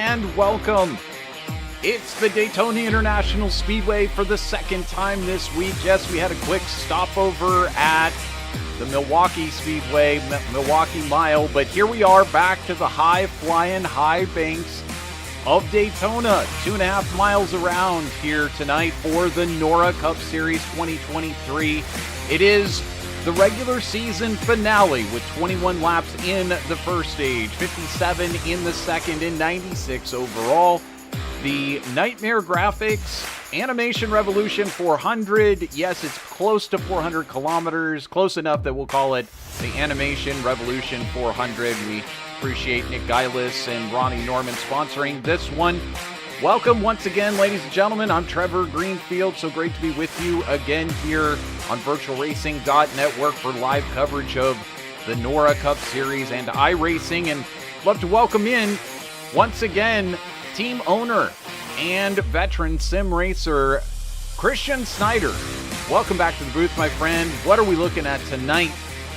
and welcome. It's the Daytona International Speedway for the second time this week. Yes, we had a quick stopover at the Milwaukee Speedway, Milwaukee Mile, but here we are back to the high-flying high banks of Daytona. 2.5 miles around here tonight for the NORA Cup Series 2023. It is the regular season finale with 21 laps in the first stage, 57 in the second, and 96 overall. The Nightmare Graphics Animation Revolution 400. Yes, it's close to 400 kilometers, close enough that we'll call it the Animation Revolution 400. We appreciate Nick Geilis and Ronnie Norman sponsoring this one. Welcome once again, ladies and gentlemen. I'm Trevor Greenfield. So great to be with you again here on VirtualRacing.Network for live coverage of the NORA Cup Series and iRacing. And love to welcome in once again team owner and veteran sim racer Christian Snyder. Welcome back to the booth, my friend. What are we looking at tonight?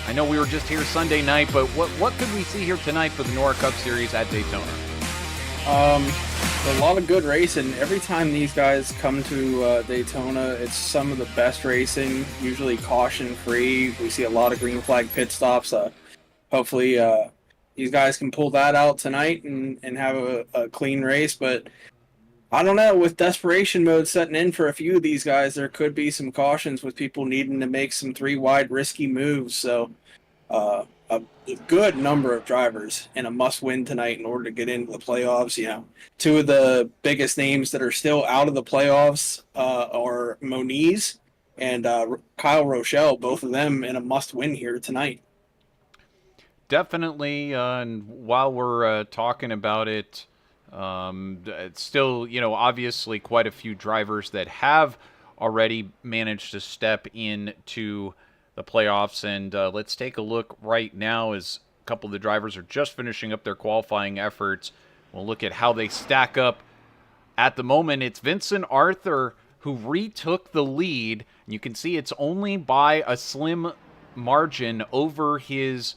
I know we were just here Sunday night, but what could we see here tonight for the NORA Cup Series at Daytona? A lot of good racing. Every time these guys come to Daytona, it's some of the best racing, usually caution-free. We see a lot of green flag pit stops. Hopefully these guys can pull that out tonight and have a clean race, but I don't know, with desperation mode setting in for a few of these guys, there could be some cautions with people needing to make some 3-wide risky moves. So a good number of drivers in a must-win tonight in order to get into the playoffs. You know, two of the biggest names that are still out of the playoffs are Moniz and Kyle Rochelle, both of them in a must-win here tonight. Definitely, and while we're talking about it, it's still, obviously quite a few drivers that have already managed to step into the playoffs, and let's take a look right now as a couple of the drivers are just finishing up their qualifying efforts. We'll look at how they stack up. At the moment, it's Vincent Arthur who retook the lead. You can see it's only by a slim margin over his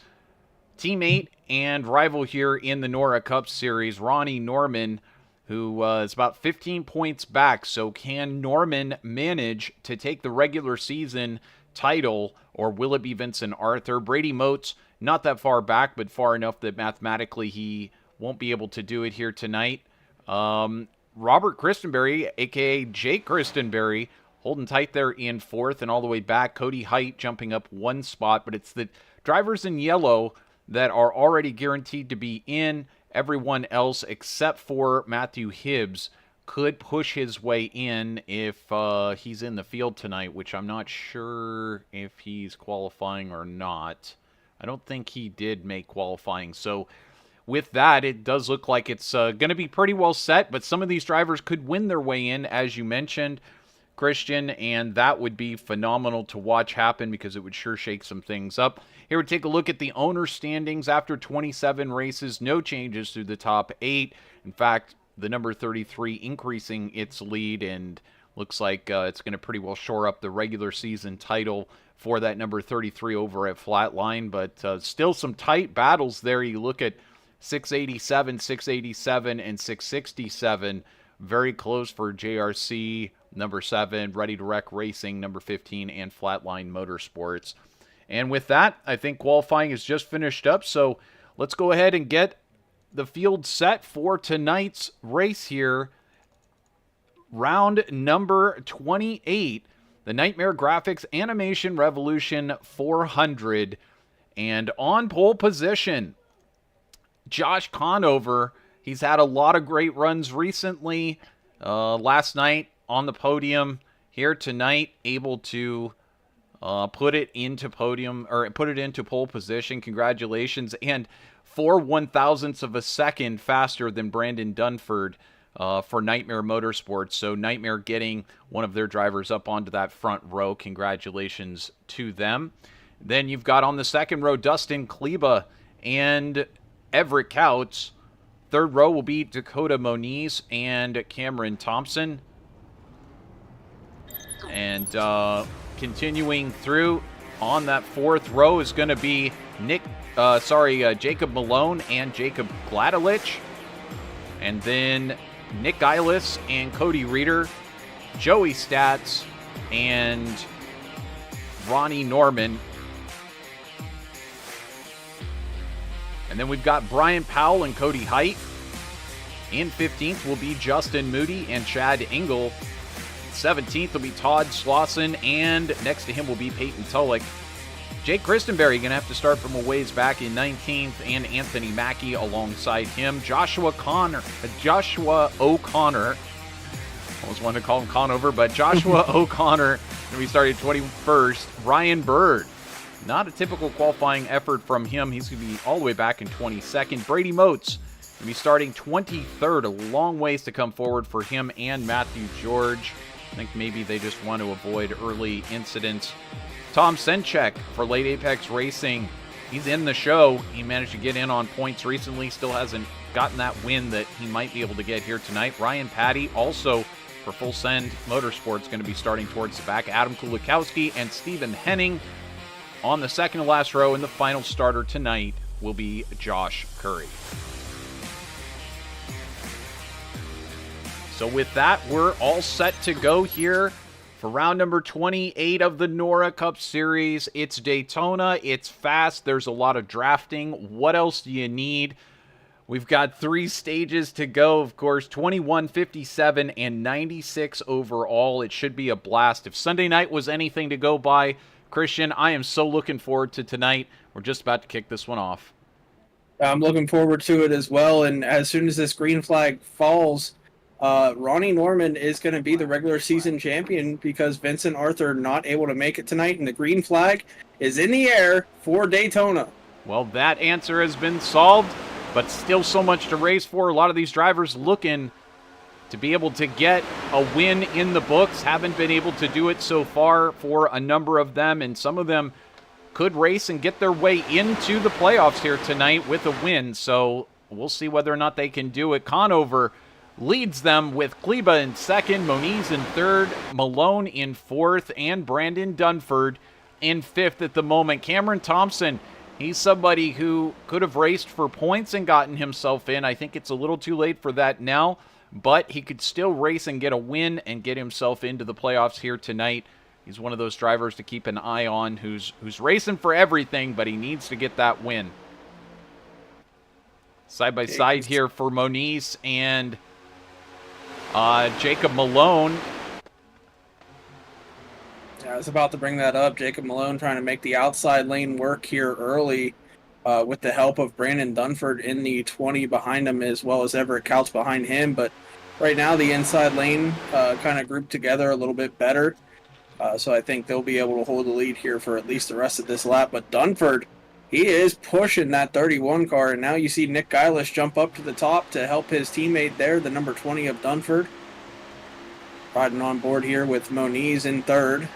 teammate and rival here in the NORA Cup Series, Ronnie Norman, who is about 15 points back. So can Norman manage to take the regular season title, or will it be Vincent Arthur? Brady Moats, not that far back, but far enough that mathematically he won't be able to do it here tonight. Robert Christenberry, a.k.a. Jake Christenberry, holding tight there in fourth and all the way back. Cody Height jumping up one spot, but it's the drivers in yellow that are already guaranteed to be in. Everyone else, except for Matthew Hibbs, could push his way in if he's in the field tonight, which I'm not sure if he's qualifying or not. I don't think he did make qualifying. So with that, it does look like it's going to be pretty well set, but some of these drivers could win their way in, as you mentioned, Christian, and that would be phenomenal to watch happen because it would sure shake some things up. Here we take a look at the owner standings after 27 races. No changes through the top 8. In fact, the number 33 increasing its lead, and looks like it's going to pretty well shore up the regular season title for that number 33 over at Flatline. But still some tight battles there. You look at 687, 687, and 667. Very close for JRC, number 7, Ready to Wreck Racing, number 15, and Flatline Motorsports. And with that, I think qualifying is just finished up, so let's go ahead and get the field set for tonight's race here. Round number 28, the Nightmare Graphics Animation Revolution 400. And on pole position, Josh Conover. He's had a lot of great runs recently. Last night on the podium, here tonight, able to put it into pole position. Congratulations. And 4 1/1000ths of a second faster than Brandon Dunford for Nightmare Motorsports. So Nightmare getting one of their drivers up onto that front row. Congratulations to them. Then you've got on the second row Dustin Kleba and Everett Couts. Third row will be Dakota Moniz and Cameron Thompson. And continuing through on that fourth row is going to be Jacob Malone and Jacob Gladelich. And then Nick Eilis and Cody Reeder, Joey Stats, and Ronnie Norman. And then we've got Brian Powell and Cody Height. In 15th will be Justin Moody and Chad Engel. 17th will be Todd Slauson, and next to him will be Peyton Tulloch. Jake Christenberry going to have to start from a ways back in 19th, and Anthony Mackie alongside him. Joshua O'Connor. Almost wanted to call him Conover, but Joshua O'Connor going to be starting 21st. Ryan Bird. Not a typical qualifying effort from him. He's going to be all the way back in 22nd. Brady Moats going to be starting 23rd. A long ways to come forward for him and Matthew George. I think maybe they just want to avoid early incidents. Tom Senchek for Late Apex Racing. He's in the show. He managed to get in on points recently. Still hasn't gotten that win that he might be able to get here tonight. Ryan Patty also for Full Send Motorsports going to be starting towards the back. Adam Kulikowski and Stephen Henning on the second to last row. And the final starter tonight will be Josh Curry. So with that, we're all set to go here for round number 28 of the NORA Cup Series. It's Daytona. It's fast. There's a lot of drafting. What else do you need? We've got 3 stages to go, of course, 21, 57, and 96 overall. It should be a blast. If Sunday night was anything to go by, Christian, I am so looking forward to tonight. We're just about to kick this one off. I'm looking forward to it as well, and as soon as this green flag falls, Ronnie Norman is going to be the regular season champion because Vincent Arthur not able to make it tonight, and the green flag is in the air for Daytona. Well, that answer has been solved, but still so much to race for. A lot of these drivers looking to be able to get a win in the books. Haven't been able to do it so far for a number of them, and some of them could race and get their way into the playoffs here tonight with a win. So we'll see whether or not they can do it. Conover leads them with Kleba in second, Moniz in third, Malone in fourth, and Brandon Dunford in fifth at the moment. Cameron Thompson, he's somebody who could have raced for points and gotten himself in. I think it's a little too late for that now, but he could still race and get a win and get himself into the playoffs here tonight. He's one of those drivers to keep an eye on who's racing for everything, but he needs to get that win. Side by side here for Moniz and Jacob Malone. Yeah, I was about to bring that up. Jacob Malone trying to make the outside lane work here early with the help of Brandon Dunford in the 20 behind him, as well as Everett Couch behind him. But right now the inside lane kind of grouped together a little bit better. So I think they'll be able to hold the lead here for at least the rest of this lap. But Dunford, he is pushing that 31 car, and now you see Nick Eilis jump up to the top to help his teammate there, the number 20 of Dunford. Riding on board here with Moniz in third.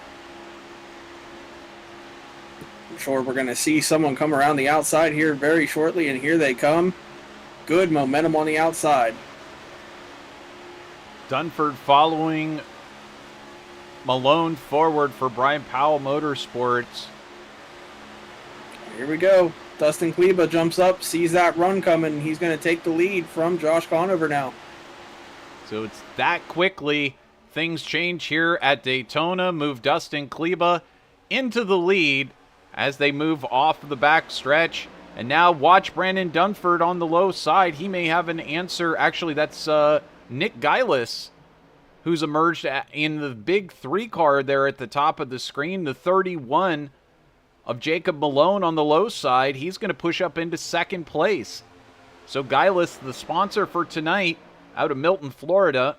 I'm sure we're going to see someone come around the outside here very shortly, and here they come. Good momentum on the outside. Dunford following Malone forward for Brian Powell Motorsports. Here we go. Dustin Kleba jumps up, sees that run coming. He's going to take the lead from Josh Conover now. So it's that quickly. Things change here at Daytona. Move Dustin Kleba into the lead as they move off the back stretch. And now watch Brandon Dunford on the low side. He may have an answer. Actually, that's Nick Eilis, who's emerged in the big 3 car there at the top of the screen. The 31 of Jacob Malone on the low side. He's going to push up into second place. So Eilis, the sponsor for tonight, out of Milton, Florida.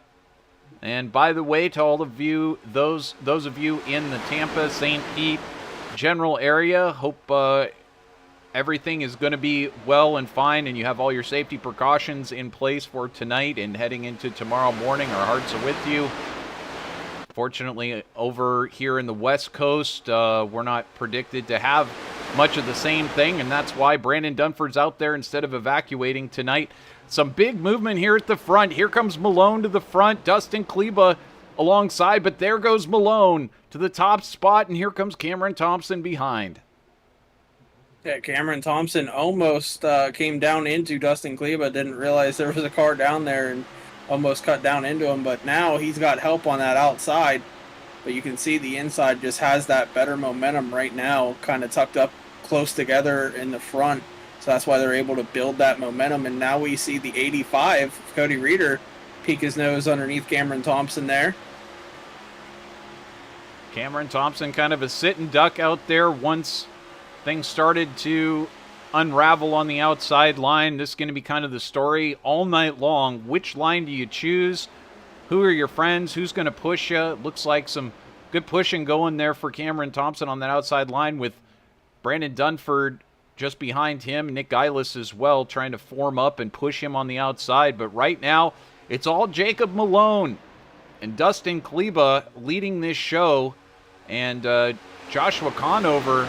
And by the way, to all of you, those of you in the Tampa, St. Pete general area, hope everything is going to be well and fine, and you have all your safety precautions in place for tonight and heading into tomorrow morning. Our hearts are with you. Fortunately, over here in the West Coast, we're not predicted to have much of the same thing, and that's why Brandon Dunford's out there instead of evacuating tonight. Some big movement here at the front. Here comes Malone to the front, Dustin Kleba alongside, but there goes Malone to the top spot, and here comes Cameron Thompson behind. Yeah, Cameron Thompson almost came down into Dustin Kleba, didn't realize there was a car down there and almost cut down into him, but now he's got help on that outside. But you can see the inside just has that better momentum right now, kind of tucked up close together in the front. So that's why they're able to build that momentum. And now we see the 85, Cody Reeder, peek his nose underneath Cameron Thompson there. Cameron Thompson kind of a sitting duck out there once things started to unravel on the outside line. This is going to be kind of the story all night long. Which line do you choose? Who are your friends? Who's going to push you? Looks like some good pushing going there for Cameron Thompson on that outside line with Brandon Dunford just behind him. Nick Geilis as well trying to form up and push him on the outside. But right now, it's all Jacob Malone and Dustin Kleba leading this show. And Joshua Conover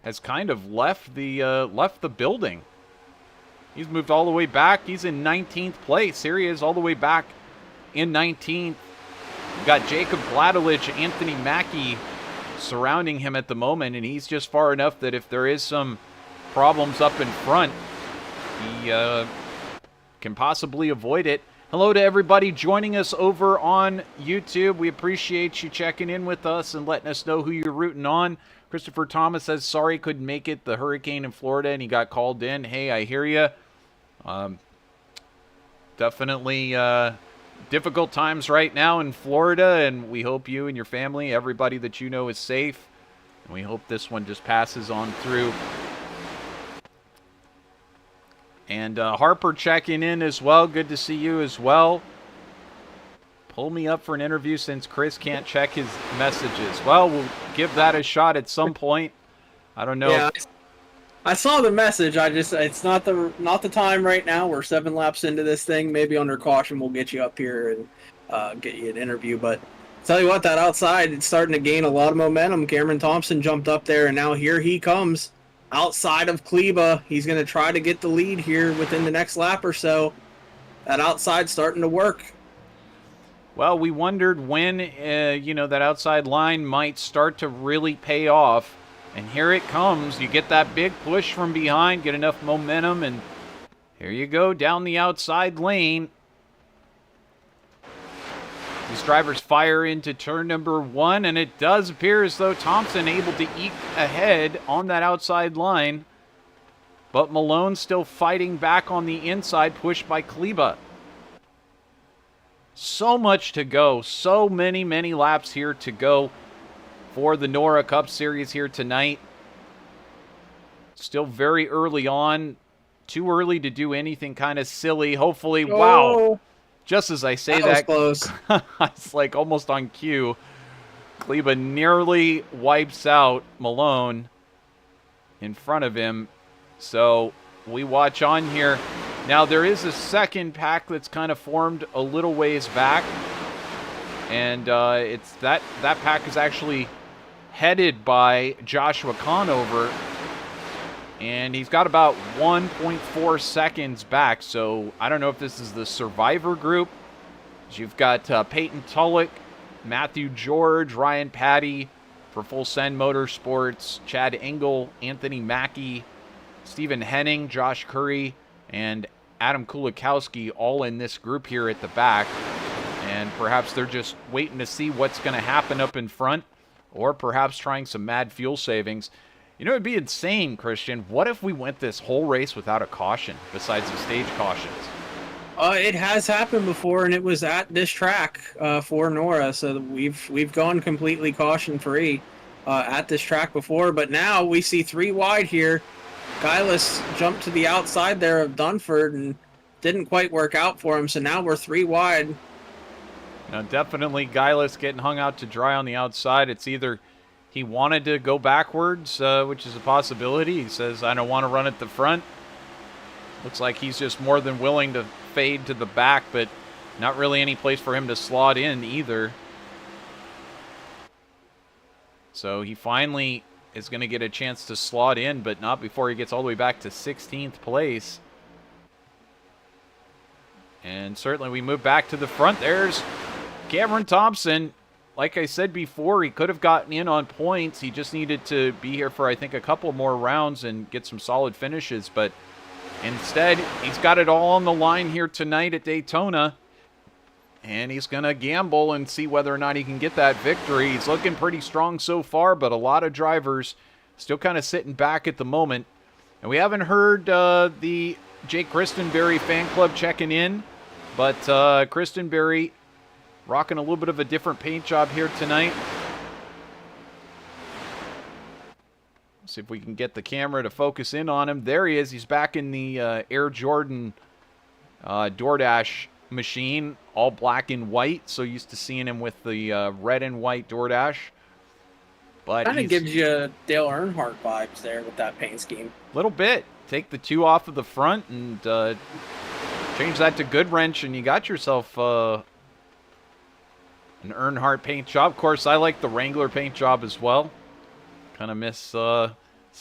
has kind of left the building. He's moved all the way back. He's in 19th place. Here he is all the way back in 19th. We've got Jacob Gladelich, Anthony Mackie surrounding him at the moment, and he's just far enough that if there is some problems up in front, he can possibly avoid it. Hello to everybody joining us over on YouTube. We appreciate you checking in with us and letting us know who you're rooting on. Christopher Thomas says, sorry, couldn't make it. The hurricane in Florida, and he got called in. Hey, I hear you. Definitely difficult times right now in Florida, and we hope you and your family, everybody that you know, is safe. And we hope this one just passes on through. And Harper checking in as well. Good to see you as well. Pull me up for an interview since Chris can't check his messages. Well, we'll give that a shot at some point. I don't know. Yeah, I saw the message. It's not the time right now. We're 7 laps into this thing. Maybe under caution we'll get you up here and get you an interview. But tell you what, that outside, it's starting to gain a lot of momentum. Cameron Thompson jumped up there, and now here he comes outside of Kleba. He's going to try to get the lead here within the next lap or so. That outside's starting to work. Well, we wondered when, that outside line might start to really pay off. And here it comes. You get that big push from behind, get enough momentum, and here you go down the outside lane. These drivers fire into turn number 1, and it does appear as though Thompson able to eke ahead on that outside line. But Malone still fighting back on the inside, pushed by Kleba. So much to go. So many laps here to go for the NORA Cup Series here tonight. Still very early on. Too early to do anything kind of silly. Hopefully, wow. Just as I say that was close. It's like almost on cue. Kleba nearly wipes out Malone in front of him. So we watch on here. Now, there is a second pack that's kind of formed a little ways back. And it's that pack is actually headed by Joshua Conover. And he's got about 1.4 seconds back. So I don't know if this is the survivor group. You've got Peyton Tulloch, Matthew George, Ryan Patty for Full Send Motorsports, Chad Engel, Anthony Mackie, Stephen Henning, Josh Curry, and Adam Kulikowski all in this group here at the back. And perhaps they're just waiting to see what's going to happen up in front, or perhaps trying some mad fuel savings. You know, it'd be insane, Christian. What if we went this whole race without a caution besides the stage cautions? It has happened before, and it was at this track for NORA. So we've gone completely caution-free at this track before. But now we see 3 wide here. Geilis jumped to the outside there of Dunford and didn't quite work out for him. So now we're 3 wide. Now, definitely Geilis getting hung out to dry on the outside. It's either he wanted to go backwards, which is a possibility. He says, I don't want to run at the front. Looks like he's just more than willing to fade to the back, but not really any place for him to slot in either. So he finally is going to get a chance to slot in, but not before he gets all the way back to 16th place. And certainly we move back to the front. There's Cameron Thompson like I said before, he could have gotten in on points. He just needed to be here for, I think, a couple more rounds and get some solid finishes. But instead, he's got it all on the line here tonight at Daytona. And he's going to gamble and see whether or not he can get that victory. He's looking pretty strong so far, but a lot of drivers still kind of sitting back at the moment. And we haven't heard the Jake Christenberry fan club checking in, but Christenberry rocking a little bit of a different paint job here tonight. See if we can get the camera to focus in on him. There he is. He's back in the Air Jordan DoorDash machine, all black and white. So used to seeing him with the red and white DoorDash. But kind of gives you Dale Earnhardt vibes there with that paint scheme. A little bit. Take the 2 off of the front and change that to Goodwrench, and you got yourself an Earnhardt paint job. Of course, I like the Wrangler paint job as well. Kind of miss some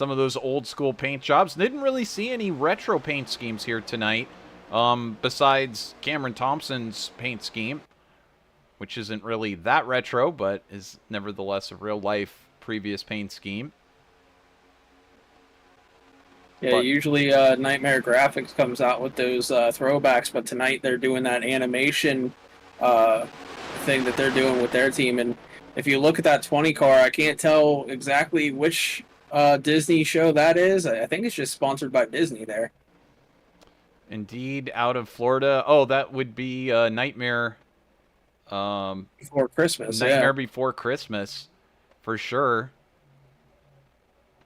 of those old school paint jobs. Didn't really see any retro paint schemes here tonight, besides Cameron Thompson's paint scheme, which isn't really that retro, but is nevertheless a real-life previous paint scheme. Yeah, usually Nightmare Graphics comes out with those throwbacks, but tonight they're doing that animation thing that they're doing with their team. And if you look at that 20 car, I can't tell exactly which Disney show that is. I think it's just sponsored by Disney there. Indeed, out of Florida. Oh, that would be Nightmare. Before Christmas. Nightmare Before Christmas, for sure.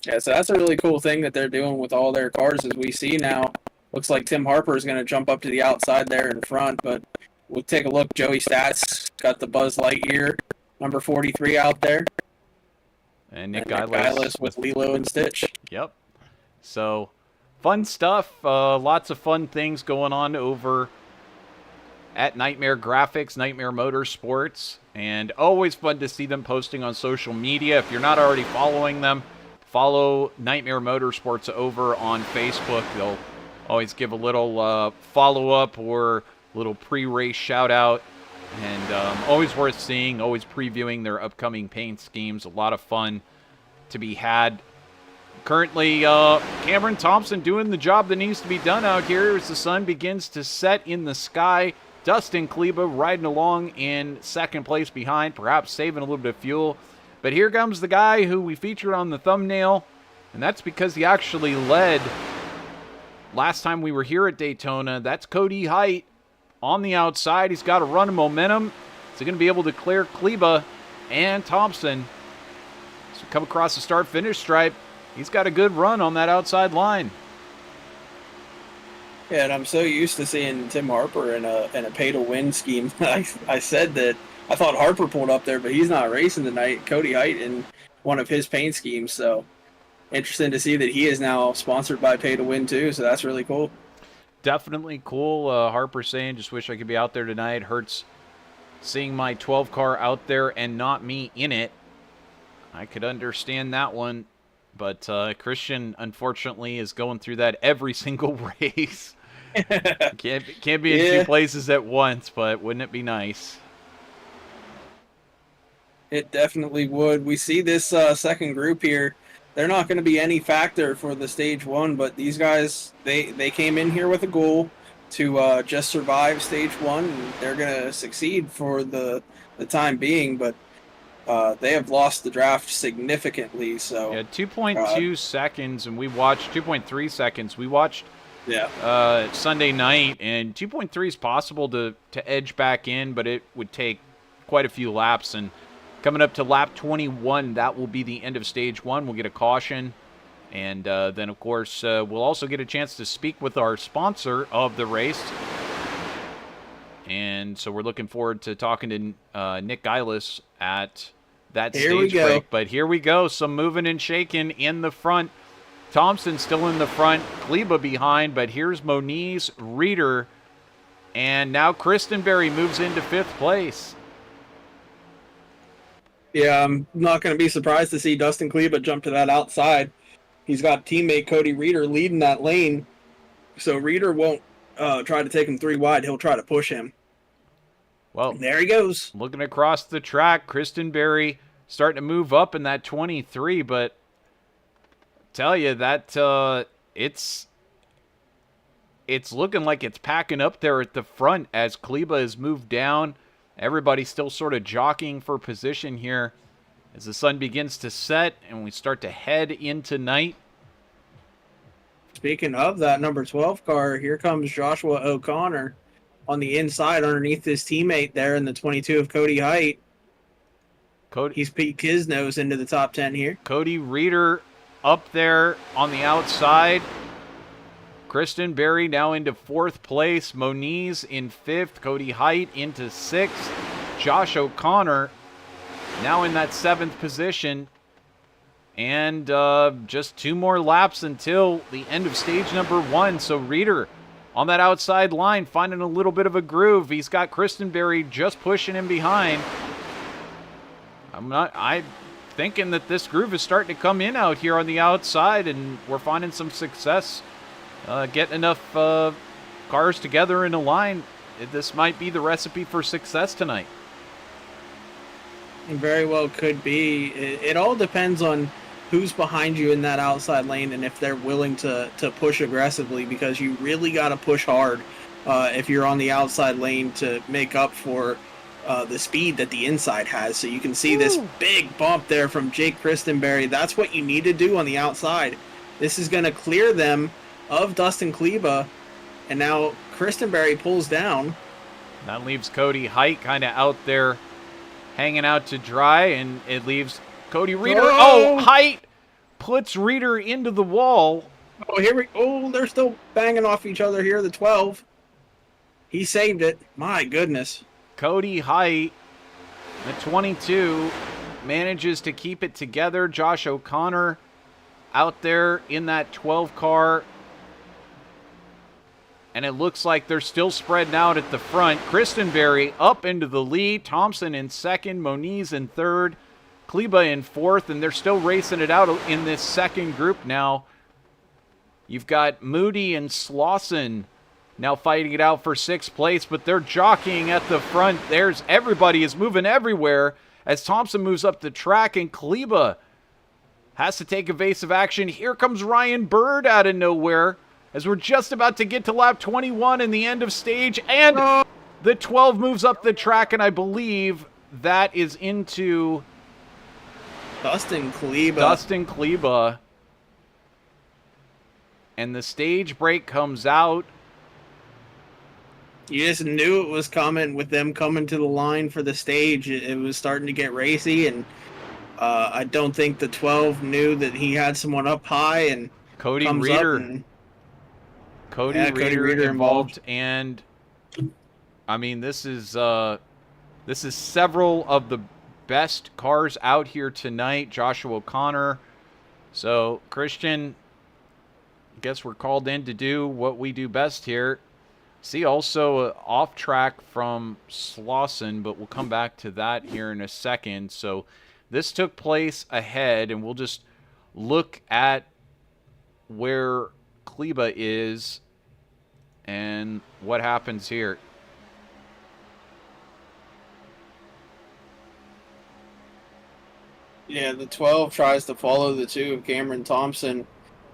Yeah, so that's a really cool thing that they're doing with all their cars. As we see now, looks like Tim Harper is going to jump up to the outside there in front, but we'll take a look. Joey Stats got the Buzz Lightyear, number 43 out there. And Nick Geilis with Lilo and Stitch. Yep. So, fun stuff. Lots of fun things going on over at Nightmare Graphics, Nightmare Motorsports. And always fun to see them posting on social media. If you're not already following them, follow Nightmare Motorsports over on Facebook. They'll always give a little follow-up or little pre-race shout-out. And always worth seeing, always previewing their upcoming paint schemes. A lot of fun to be had. Currently, Cameron Thompson doing the job that needs to be done out here as the sun begins to set in the sky. Dustin Kleba riding along in second place behind, perhaps saving a little bit of fuel. But here comes the guy who we featured on the thumbnail, and that's because he actually led last time we were here at Daytona. That's Cody Height on the outside. He's got a run of momentum. Is he going to be able to clear Kleba and Thompson? So come across the start-finish stripe. He's got a good run on that outside line. Yeah, and I'm so used to seeing Tim Harper in a pay-to-win scheme. I said that I thought Harper pulled up there, but he's not racing tonight. Cody Height in one of his paint schemes, so interesting to see that he is now sponsored by Pay to Win too. So that's really cool. Definitely cool. Harper saying, "Just wish I could be out there tonight. Hurts seeing my 12 car out there and not me in it." I could understand that one, but Christian unfortunately is going through that every single race. Can't be in two places at once, but wouldn't it be nice? It definitely would. We see this second group here. They're not going to be any factor for the stage one, but these guys, they came in here with a goal to just survive stage one, and they're going to succeed for the time being, but they have lost the draft significantly. So yeah, 2.2 seconds, and we watched 2.3 seconds. We watched Sunday night, and 2.3 is possible to edge back in, but it would take quite a few laps. And coming up to lap 21, that will be the end of stage one. We'll get a caution, and then, of course, we'll also get a chance to speak with our sponsor of the race. And so we're looking forward to talking to Nick Geilis at that stage break. But here we go, some moving and shaking in the front. Thompson still in the front, Kleba behind, but here's Moniz, Reeder, and now Christenberry moves into 5th place. Yeah, I'm not going to be surprised to see Dustin Kleba jump to that outside. He's got teammate Cody Reeder leading that lane, so Reeder won't try to take him 3 wide. He'll try to push him. Well, And there he goes. looking across the track, Kristen Berry starting to move up in that 23, but tell you that it's looking like it's packing up there at the front as Kleba has moved down. Everybody's still sort of jockeying for position here as the sun begins to set and we start to head into night. Speaking of that number 12 car, here comes Joshua O'Connor on the inside underneath his teammate there in the 22 of Cody Height. He's peeked his nose into the top 10 here. Cody Reeder up there on the outside. Kristen Berry now into 4th place. Moniz in 5th. Cody Height into 6th. Josh O'Connor now in that 7th position. And just 2 more laps until the end of stage number 1. So Reeder on that outside line finding a little bit of a groove. He's got Kristen Berry just pushing him behind. I'm thinking that this groove is starting to come in out here on the outside, and we're finding some success getting enough cars together in a line. This might be the recipe for success tonight. It very well could be. It all depends on who's behind you in that outside lane and if they're willing to push aggressively, because you really got to push hard if you're on the outside lane to make up for the speed that the inside has. So you can see this big bump there from Jake Kristenberry. That's what you need to do on the outside. This is going to clear them of Dustin Kleba, and now Kristenberry pulls down. That leaves Cody Height kind of out there hanging out to dry, and it leaves Cody Reeder. Oh, Height puts Reeder into the wall. They're still banging off each other here, the 12. He saved it. My goodness. Cody Height, the 22, manages to keep it together. Josh O'Connor out there in that 12 car. And it looks like they're still spreading out at the front. Kristenberry up into the lead. Thompson in 2nd. Moniz in 3rd. Kleba in 4th. And they're still racing it out in this 2nd group now. You've got Moody and Slauson now fighting it out for 6th place, but they're jockeying at the front. Everybody is moving everywhere as Thompson moves up the track, and Kleba has to take evasive action. Here comes Ryan Bird out of nowhere as we're just about to get to lap 21 in the end of stage, and the 12 moves up the track, and I believe that is into Dustin Kleba. And the stage break comes out. You just knew it was coming with them coming to the line for the stage. It was starting to get racy, and I don't think the 12 knew that he had someone up high. And Cody Reeder involved, and I mean this is several of the best cars out here tonight. Joshua O'Connor. So Christian, I guess we're called in to do what we do best here. See also off track from Slauson, but we'll come back to that here in a second. So this took place ahead, and we'll just look at where Kleba is and what happens here. Yeah, the 12 tries to follow the 2 of Cameron Thompson.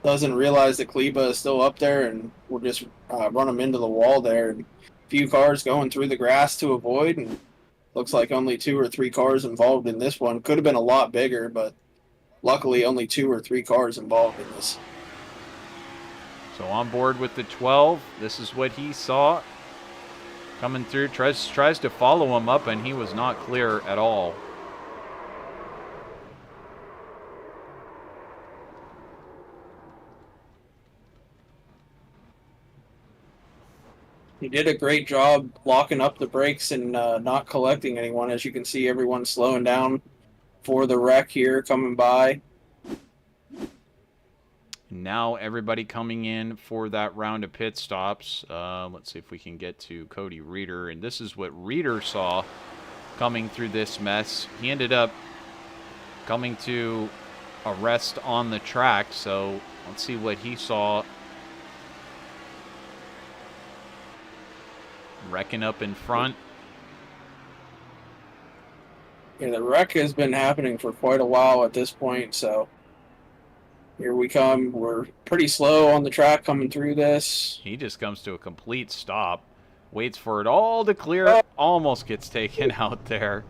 Doesn't realize that Kleba is still up there, and will just run him into the wall there. And a few cars going through the grass to avoid, and looks like only 2 or 3 cars involved in this one. Could have been a lot bigger, but luckily only 2 or 3 cars involved in this. So on board with the 12, this is what he saw coming through. Tries to follow him up, and he was not clear at all. He did a great job locking up the brakes and not collecting anyone. As you can see, everyone's slowing down for the wreck here coming by. Now everybody coming in for that round of pit stops. Let's see if we can get to Cody Reeder. And this is what Reeder saw coming through this mess. He ended up coming to a rest on the track. So let's see what he saw. Wrecking up in front. Yeah, the wreck has been happening for quite a while at this point, so here we come. We're pretty slow on the track coming through this. He just comes to a complete stop, waits for it all to clear, Oh, almost gets taken out there.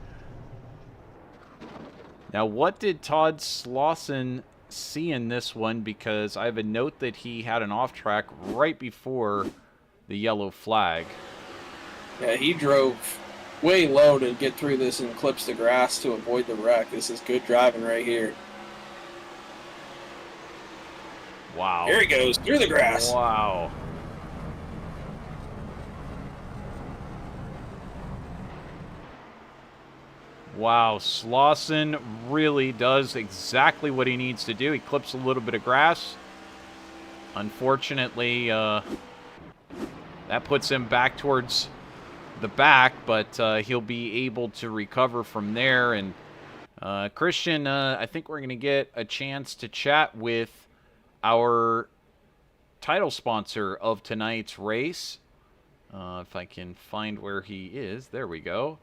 Now, what did Todd Slauson see in this one? Because I have a note that he had an off track right before the yellow flag. yeah, he drove way low to get through this and clips the grass to avoid the wreck. This is good driving right here. Wow. Here he goes, through the grass. Wow. Wow, Slauson really does exactly what he needs to do. He clips a little bit of grass. Unfortunately, that puts him back towards the back, but he'll be able to recover from there. And Christian, I think we're going to get a chance to chat with our title sponsor of tonight's race. If I can find where he is. There we go.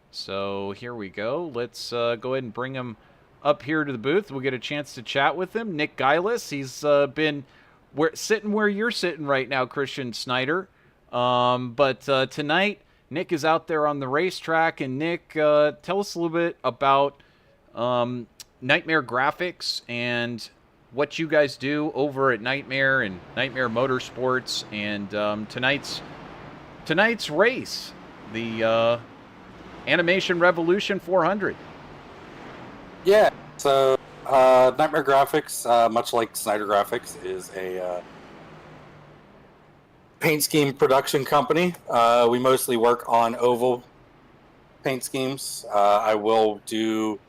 So here we go. Let's go ahead and bring him up here to the booth. We'll get a chance to chat with him. Nick Geilis. He's been sitting where you're sitting right now, Christian Snyder. But tonight, Nick is out there on the racetrack. And Nick, tell us a little bit about Nightmare Graphics and what you guys do over at Nightmare and Nightmare Motorsports and tonight's race, the Animation Revolution 400. Yeah, so Nightmare Graphics, much like Snyder Graphics, is a paint scheme production company. We mostly work on oval paint schemes. I will do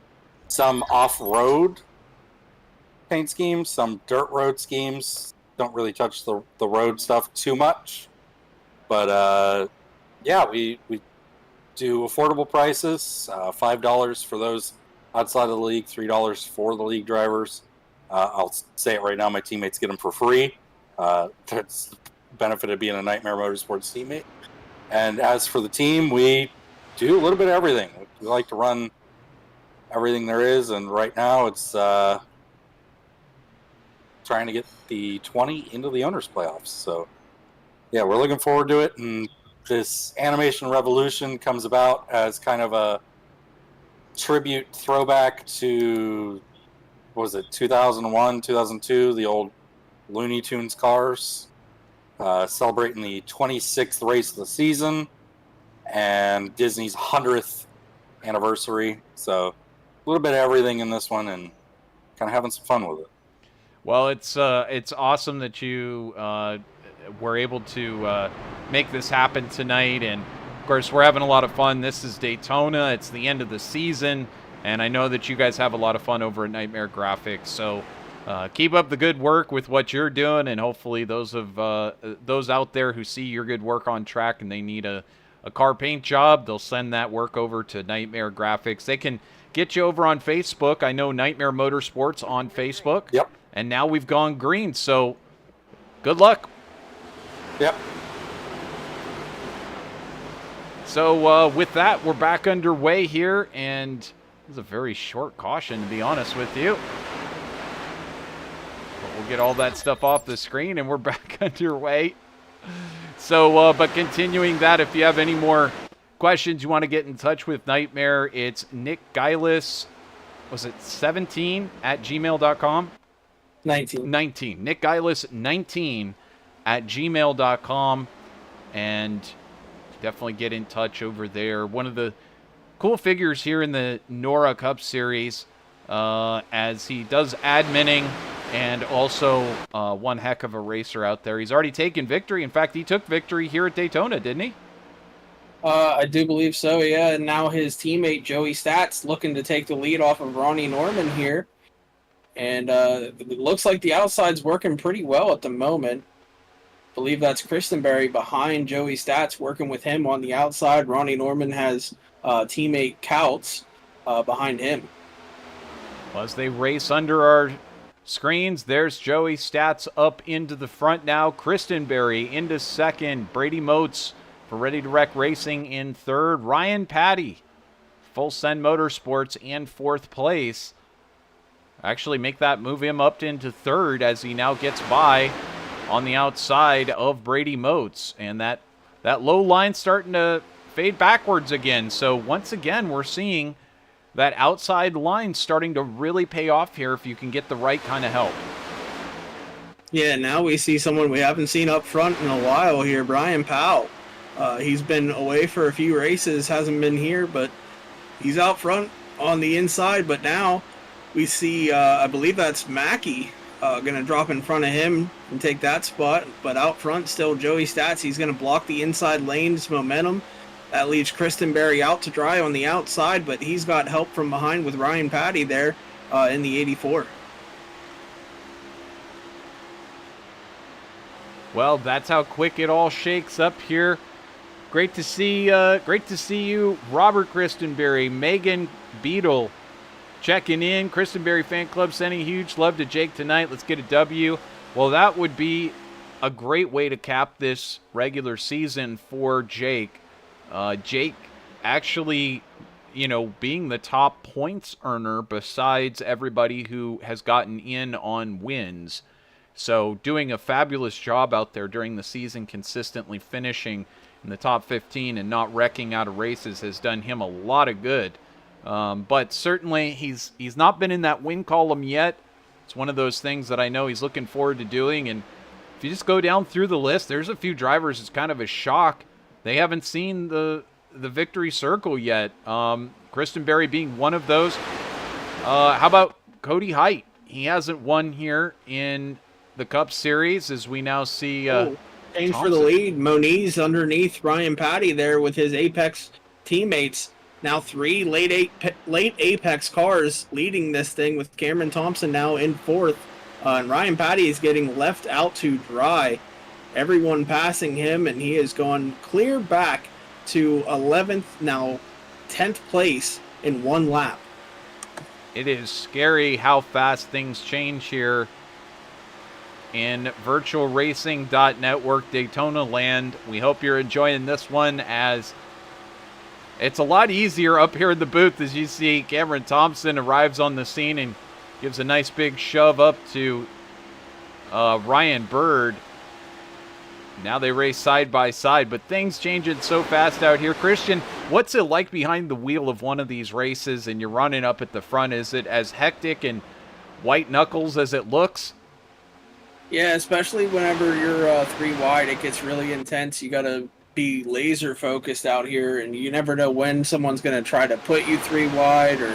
some off-road paint schemes, some dirt road schemes. Don't really touch the road stuff too much. But yeah, we do affordable prices, $5 for those outside of the league, $3 for the league drivers. I'll say it right now, my teammates get them for free. That's the benefit of being a Nightmare Motorsports teammate. And as for the team, we do a little bit of everything. We like to run everything there is, and right now it's trying to get the 20 into the owners playoffs. So yeah, we're looking forward to it, and this Animation Revolution comes about as kind of a tribute throwback to, what was it, 2001, 2002, the old Looney Tunes cars, celebrating the 26th race of the season and Disney's 100th anniversary. So a little bit of everything in this one and kind of having some fun with it. Well, it's awesome that you were able to make this happen tonight, and of course we're having a lot of fun. This is Daytona. It's the end of the season, and I know that you guys have a lot of fun over at Nightmare Graphics. So keep up the good work with what you're doing, and hopefully those out there who see your good work on track and they need a car paint job, they'll send that work over to Nightmare Graphics. They can get you over on Facebook. I know Nightmare Motorsports on Facebook. Yep. And now we've gone green, so good luck. Yep. So with that, we're back underway here, and this is a very short caution, to be honest with you. But we'll get all that stuff off the screen, and we're back underway. So, but continuing that, if you have any more questions you want to get in touch with Nightmare, it's Nick Geilis, was it 17 at gmail.com? 19. Nick Geilis 19 at gmail.com, and definitely get in touch over there. One of the cool figures here in the NORA Cup Series, as he does adminning and also one heck of a racer out there. He's already taken victory. In fact, he took victory here at Daytona, didn't he? I do believe so, yeah. And now his teammate Joey Stats looking to take the lead off of Ronnie Norman here. And it looks like the outside's working pretty well at the moment. I believe that's Christenberry behind Joey Stats, working with him on the outside. Ronnie Norman has teammate Couts behind him. Well, as they race under our screens, there's Joey Stats up into the front now. Christenberry into second. Brady Moats for Ready to Wreck Racing in third. Ryan Patty Full Send Motorsports in 4th place. Actually make that move him up into 3rd as he now gets by on the outside of Brady Motes. And that low line starting to fade backwards again. So once again, we're seeing that outside line starting to really pay off here if you can get the right kind of help. Yeah, now we see someone we haven't seen up front in a while here, Brian Powell. He's been away for a few races, hasn't been here, but he's out front on the inside. But now we see, I believe that's Mackey, going to drop in front of him and take that spot. But out front still Joey Stats. He's going to block the inside lane's momentum. That leaves Kristen Berry out to dry on the outside, but he's got help from behind with Ryan Patty there in the 84. Well, that's how quick it all shakes up here. Great to see you, Robert Christenberry, Megan Beadle checking in. Christenberry Fan Club sending huge love to Jake tonight. Let's get a W. Well, that would be a great way to cap this regular season for Jake. Jake actually, being the top points earner besides everybody who has gotten in on wins. So doing a fabulous job out there during the season, consistently finishing in the top 15 and not wrecking out of races has done him a lot of good. But certainly he's not been in that win column yet. It's one of those things that I know he's looking forward to doing. And if you just go down through the list, there's a few drivers it's kind of a shock. They haven't seen the victory circle yet. Kristen Berry being one of those. How about Cody Height? He hasn't won here in the Cup Series, as we now see. Change for the lead. Moniz underneath Ryan Patty there with his Apex teammates. Now 3 late Apex cars leading this thing with Cameron Thompson now in 4th. And Ryan Patty is getting left out to dry. Everyone passing him, and he has gone clear back to 11th, now 10th place in 1 lap. It is scary how fast things change here in VirtualRacing.Network Daytona land. We hope you're enjoying this one, as it's a lot easier up here in the booth as you see Cameron Thompson arrives on the scene and gives a nice big shove up to Ryan Bird. Now they race side by side, but things changing so fast out here. Christian, what's it like behind the wheel of one of these races and you're running up at the front? Is it as hectic and white knuckles as it looks? Yeah, especially whenever you're 3 wide, it gets really intense. You got to be laser focused out here, and you never know when someone's going to try to put you 3 wide or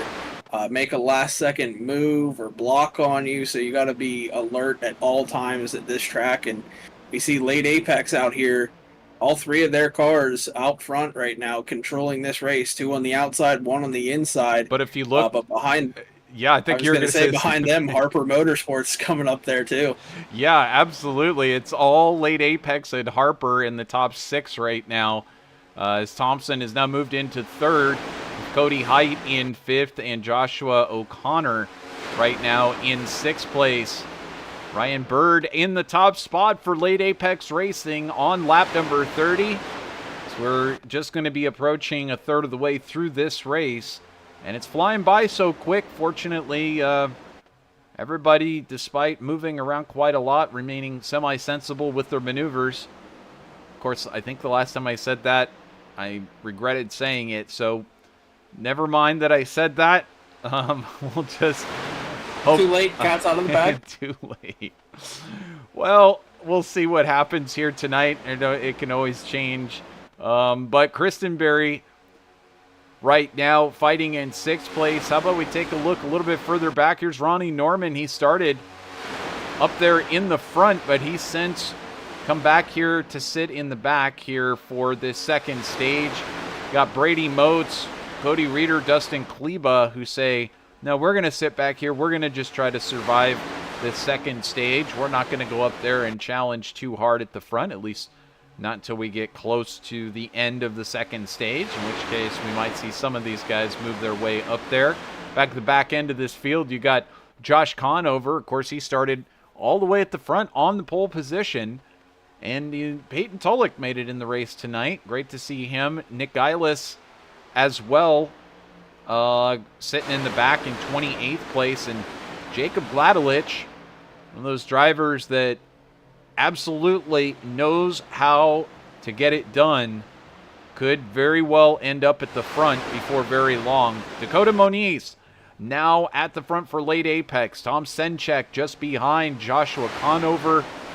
make a last second move or block on you. So you got to be alert at all times at this track. And we see late Apex out here, all 3 of their cars out front right now controlling this race. 2 on the outside, 1 on the inside. But if you look, but behind, yeah, I think you're going to say behind them, Harper Motorsports coming up there too. Yeah, absolutely. It's all late Apex and Harper in the top 6 right now. As Thompson has now moved into 3rd, Cody Height in 5th, and Joshua O'Connor right now in 6th place. Ryan Bird in the top spot for late Apex Racing on lap number 30. So we're just going to be approaching a third of the way through this race, and it's flying by so quick. Fortunately, everybody, despite moving around quite a lot, remaining semi-sensible with their maneuvers. Of course, I think the last time I said that, I regretted saying it, so never mind that I said that. We'll just hope. Too late, cat's out of the bag. Too late. Well, we'll see what happens here tonight. It can always change. But Kristen Berry right now fighting in 6th place. How about we take a look a little bit further back? Here's Ronnie Norman. He started up there in the front, but he's since come back here to sit in the back here for this second stage. Got Brady Motes, Cody Reeder, Dustin Kleba, who say, no, we're going to sit back here. We're going to just try to survive this second stage. We're not going to go up there and challenge too hard at the front, at least not until we get close to the end of the second stage, in which case we might see some of these guys move their way up there. Back at the back end of this field, you got Josh Conover. Of course, he started all the way at the front on the pole position. And Peyton Tulloch made it in the race tonight. Great to see him. Nick Geilis as well sitting in the back in 28th place. And Jacob Gladelich, one of those drivers that absolutely knows how to get it done, could very well end up at the front before very long. Dakota Moniz now at the front for late apex. Tom Senchek just behind Joshua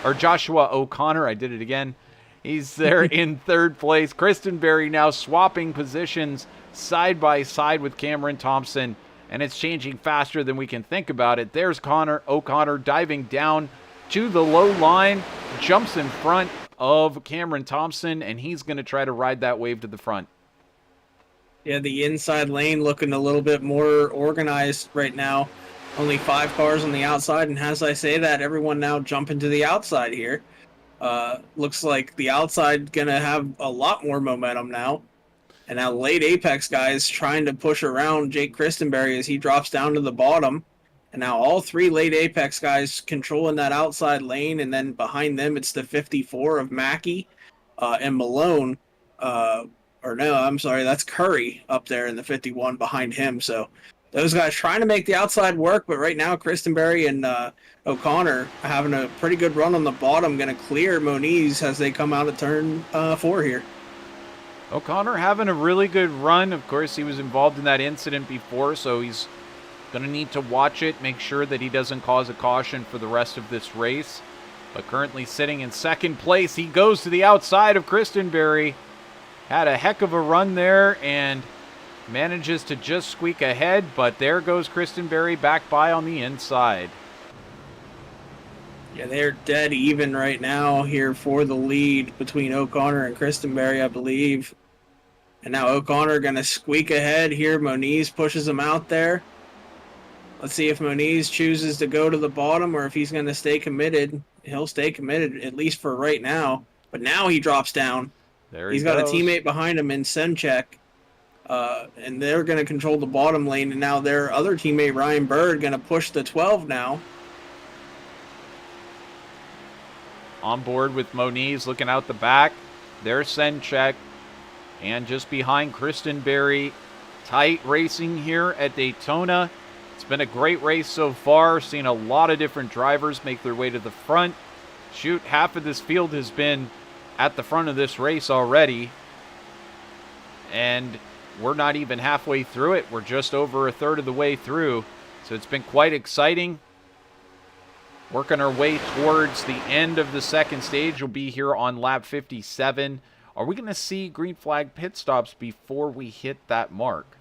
O'Connor. I did it again. He's there in third place. Kristen Berry now swapping positions side by side with Cameron Thompson, and it's changing faster than we can think about it. There's O'Connor diving down to the low line, jumps in front of Cameron Thompson, and he's going to try to ride that wave to the front. Yeah, the inside lane looking a little bit more organized right now. Only 5 cars on the outside, and as I say that, everyone now jumping to the outside here. Looks like the outside going to have a lot more momentum now. And now late apex guys trying to push around Jake Christenberry as he drops down to the bottom. And now all 3 late apex guys controlling that outside lane, and then behind them it's the 54 of Mackey and Malone. Or no, I'm sorry, that's Curry up there in the 51 behind him. So those guys trying to make the outside work, but right now Christenberry and O'Connor having a pretty good run on the bottom, going to clear Moniz as they come out of turn 4 here. O'Connor having a really good run. Of course, he was involved in that incident before, so he's going to need to watch it, make sure that he doesn't cause a caution for the rest of this race. But currently sitting in second place, he goes to the outside of Christenberry. Had a heck of a run there and manages to just squeak ahead, but there goes Christenberry back by on the inside. Yeah, they're dead even right now here for the lead between O'Connor and Christenberry, I believe. And now O'Connor going to squeak ahead here. Moniz pushes him out there. Let's see if Moniz chooses to go to the bottom or if he's going to stay committed. He'll stay committed, at least for right now. But now he drops down. He's got a teammate behind him in Senchek. And they're going to control the bottom lane. And now their other teammate, Ryan Bird, going to push the 12 now. On board with Moniz, looking out the back. There's Senchek. And just behind Christenberry. Tight racing here at Daytona. It's been a great race so far. Seen a lot of different drivers make their way to the front. Shoot, half of this field has been at the front of this race already. And we're not even halfway through it. We're just over a third of the way through. So it's been quite exciting. Working our way towards the end of the second stage. We'll be here on lap 57. Are we going to see green flag pit stops before we hit that mark?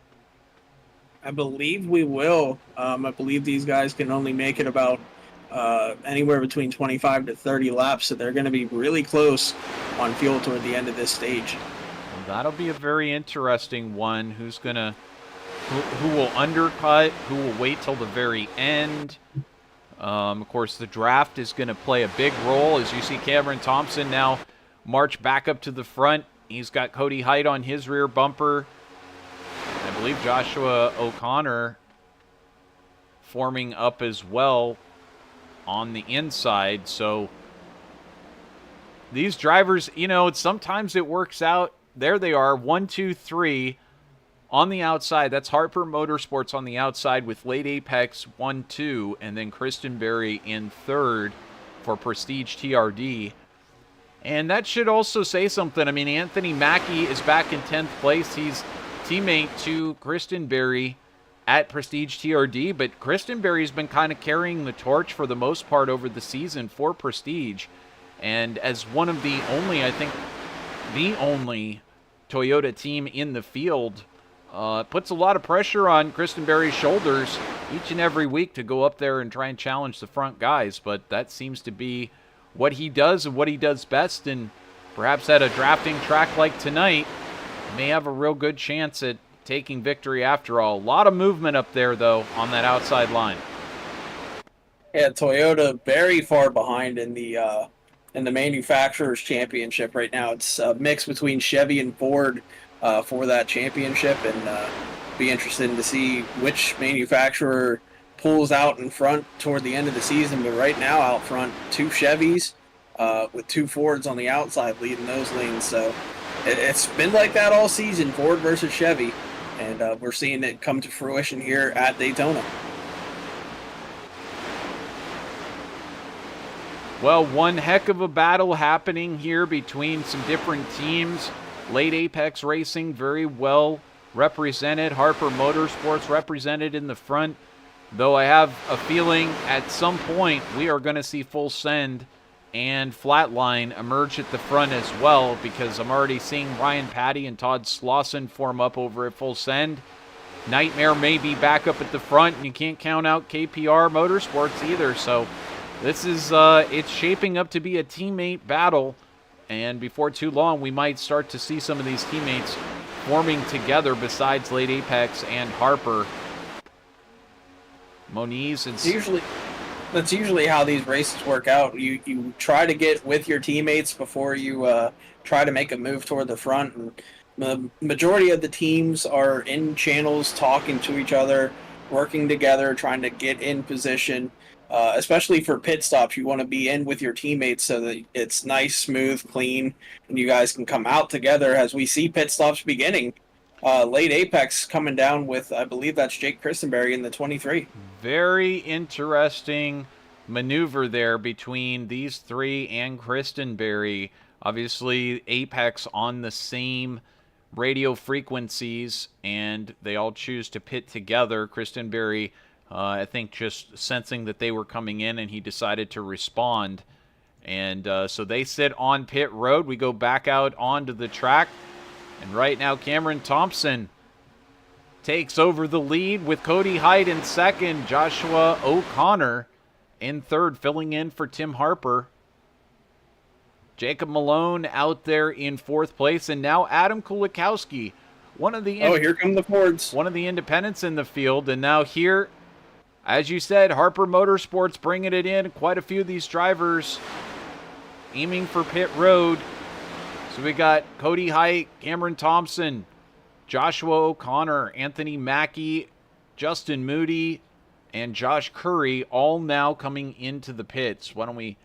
I believe we will. I believe these guys can only make it about anywhere between 25 to 30 laps, so they're going to be really close on fuel toward the end of this stage. Well, that'll be a very interesting one. Who will undercut? Who will wait till the very end? Of course, the draft is going to play a big role. As you see Cameron Thompson now march back up to the front. He's got Cody Height on his rear bumper. I believe Joshua O'Connor forming up as well on the inside. So these drivers, sometimes it works out. There they are, 1, 2, 3 on the outside. That's Harper Motorsports on the outside with Late Apex 1, 2, and then Christenberry in third for Prestige TRD. And that should also say something. I mean, Anthony Mackie is back in 10th place. He's teammate to Christenberry at Prestige TRD, but Christenberry's been kind of carrying the torch for the most part over the season for Prestige. And as one of the only, I think, the only Toyota team in the field, puts a lot of pressure on Christenberry's shoulders each and every week to go up there and try and challenge the front guys. But that seems to be what he does and what he does best. And perhaps at a drafting track like tonight, may have a real good chance at taking victory after all. A lot of movement up there, though, on that outside line. Yeah, Toyota very far behind in the manufacturers championship right now. It's a mix between Chevy and Ford for that championship, and be interested to see which manufacturer pulls out in front toward the end of the season. But right now, out front, 2 Chevys with 2 Fords on the outside leading those lanes. So it's been like that all season, Ford versus Chevy. and we're seeing it come to fruition here at Daytona. Well, one heck of a battle happening here between some different teams. Late Apex Racing very well represented. Harper Motorsports represented in the front. Though I have a feeling at some point we are going to see Full Send and Flatline emerge at the front as well, because I'm already seeing Ryan Patty and Todd Slauson form up over at Full Send. Nightmare may be back up at the front, and you can't count out KPR Motorsports either. So this is it's shaping up to be a teammate battle, and before too long we might start to see some of these teammates forming together besides Late Apex and Harper. Moniz and that's usually how these races work out. You try to get with your teammates before you try to make a move toward the front. And the majority of the teams are in channels talking to each other, working together, trying to get in position. Especially for pit stops, you want to be in with your teammates so that it's nice, smooth, clean, and you guys can come out together as we see pit stops beginning. Late Apex coming down with, I believe that's Jake Christenberry in the 23. Very interesting maneuver there between these three and Christenberry. Obviously, Apex on the same radio frequencies, and they all choose to pit together. Christenberry, I think, just sensing that they were coming in, and he decided to respond. And so they sit on pit road. We go back out onto the track. And right now, Cameron Thompson takes over the lead with Cody Hyde in second, Joshua O'Connor in third, filling in for Tim Harper. Jacob Malone out there in fourth place, and now Adam Kulikowski, here come the Fords. One of the independents in the field, and now here, as you said, Harper Motorsports bringing it in. Quite a few of these drivers aiming for pit road. So we got Cody Height, Cameron Thompson, Joshua O'Connor, Anthony Mackie, Justin Moody, and Josh Curry all now coming into the pits. Why don't we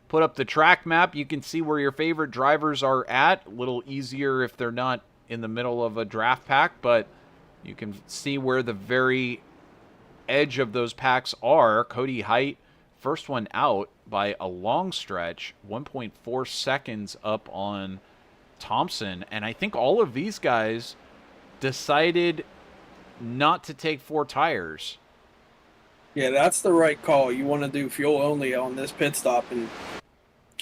put up the track map? You can see where your favorite drivers are at. A little easier if they're not in the middle of a draft pack, but you can see where the very edge of those packs are. Cody Height, first one out by a long stretch, 1.4 seconds up on Thompson. And I think all of these guys decided not to take four tires. Yeah, that's the right call. You want to do fuel only on this pit stop. And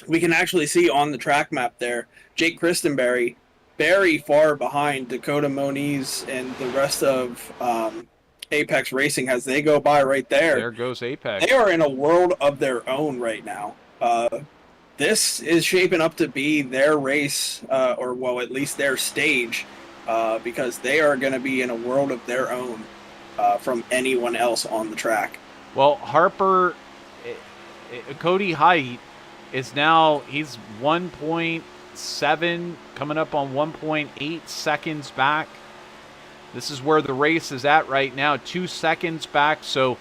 we can actually see on the track map there, Jake Christenberry very far behind Dakota Moniz and the rest of Apex Racing as they go by right there. There goes Apex. They are in a world of their own right now. This is shaping up to be their race, or well, at least their stage, because they are going to be in a world of their own from anyone else on the track. Well, Harper, Cody Height is now, he's 1.7, coming up on 1.8 seconds back. This is where the race is at right now, 2 seconds back, so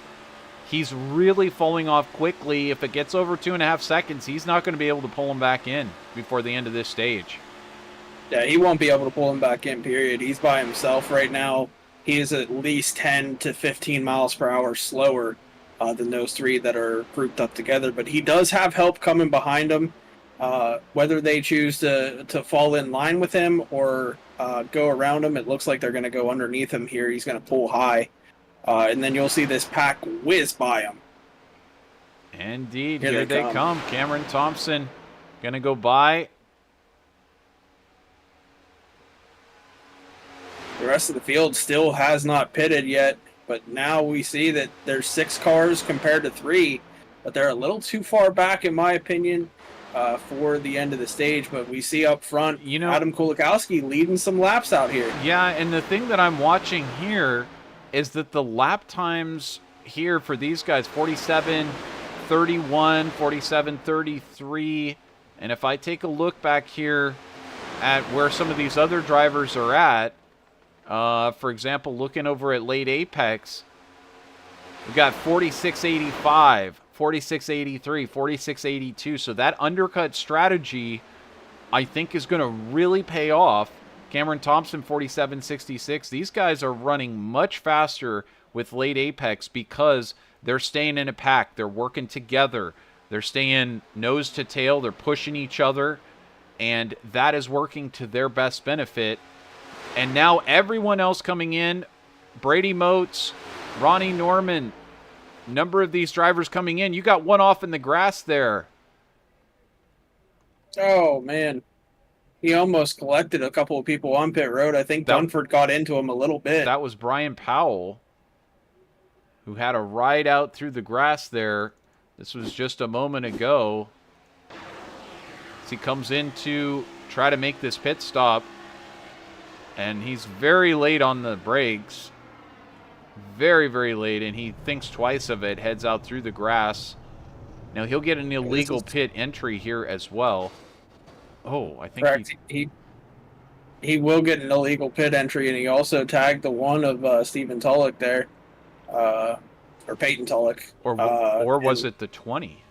he's really falling off quickly. If it gets over 2.5 seconds, he's not going to be able to pull him back in before the end of this stage. Yeah, he won't be able to pull him back in, period. He's by himself right now. He is at least 10 to 15 miles per hour slower than those three that are grouped up together. But he does have help coming behind him. Whether they choose to fall in line with him or go around him, it looks like they're going to go underneath him here. He's going to pull high. And then you'll see this pack whiz by him. Indeed, here they come. Cameron Thompson going to go by. The rest of the field still has not pitted yet, but now we see that there's 6 cars compared to 3, but they're a little too far back, in my opinion, for the end of the stage. But we see up front, Adam Kulikowski leading some laps out here. Yeah, and the thing that I'm watching here is that the lap times here for these guys, 47:31, 47:33, and if I take a look back here at where some of these other drivers are at, for example, looking over at Late Apex, we've got 46:85, 46:83, 46:82, so that undercut strategy, I think, is going to really pay off. Cameron Thompson, 47.66. These guys are running much faster with late apex because they're staying in a pack. They're working together. They're staying nose to tail. They're pushing each other. And that is working to their best benefit. And now everyone else coming in, Brady Moats, Ronnie Norman, number of these drivers coming in. You got one off in the grass there. Oh, man. He almost collected a couple of people on pit road. I think Dunford got into him a little bit. That was Brian Powell, who had a ride out through the grass there. This was just a moment ago. As he comes in to try to make this pit stop. And he's very late on the brakes. Very, very late. And he thinks twice of it. Heads out through the grass. Now he'll get an illegal pit entry here as well. Oh, I think correct. He will get an illegal pit entry, and he also tagged the one of Stephen Tulloch there, or Peyton Tulloch. Or was it the 20?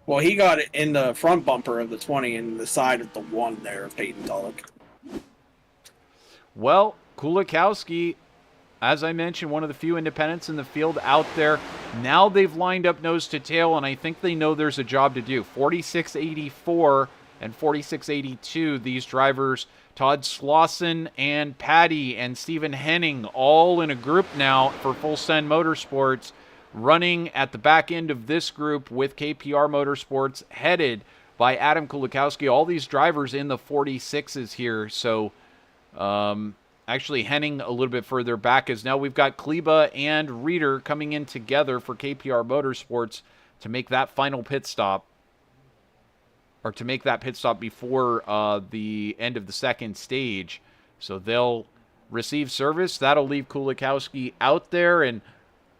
Well, he got it in the front bumper of the 20 and the side of the one there of Peyton Tulloch. Well, Kulikowski, as I mentioned, one of the few independents in the field out there. Now they've lined up nose to tail, and I think they know there's a job to do. 46.84 and 46.82, these drivers, Todd Slauson and Patty and Stephen Henning, all in a group now for Full Send Motorsports, running at the back end of this group with KPR Motorsports, headed by Adam Kulikowski. All these drivers in the 46s here, so actually Henning a little bit further back, as now we've got Kleba and Reeder coming in together for KPR Motorsports to make that final pit stop, or to make that pit stop before the end of the second stage. So they'll receive service. That'll leave Kulikowski out there, and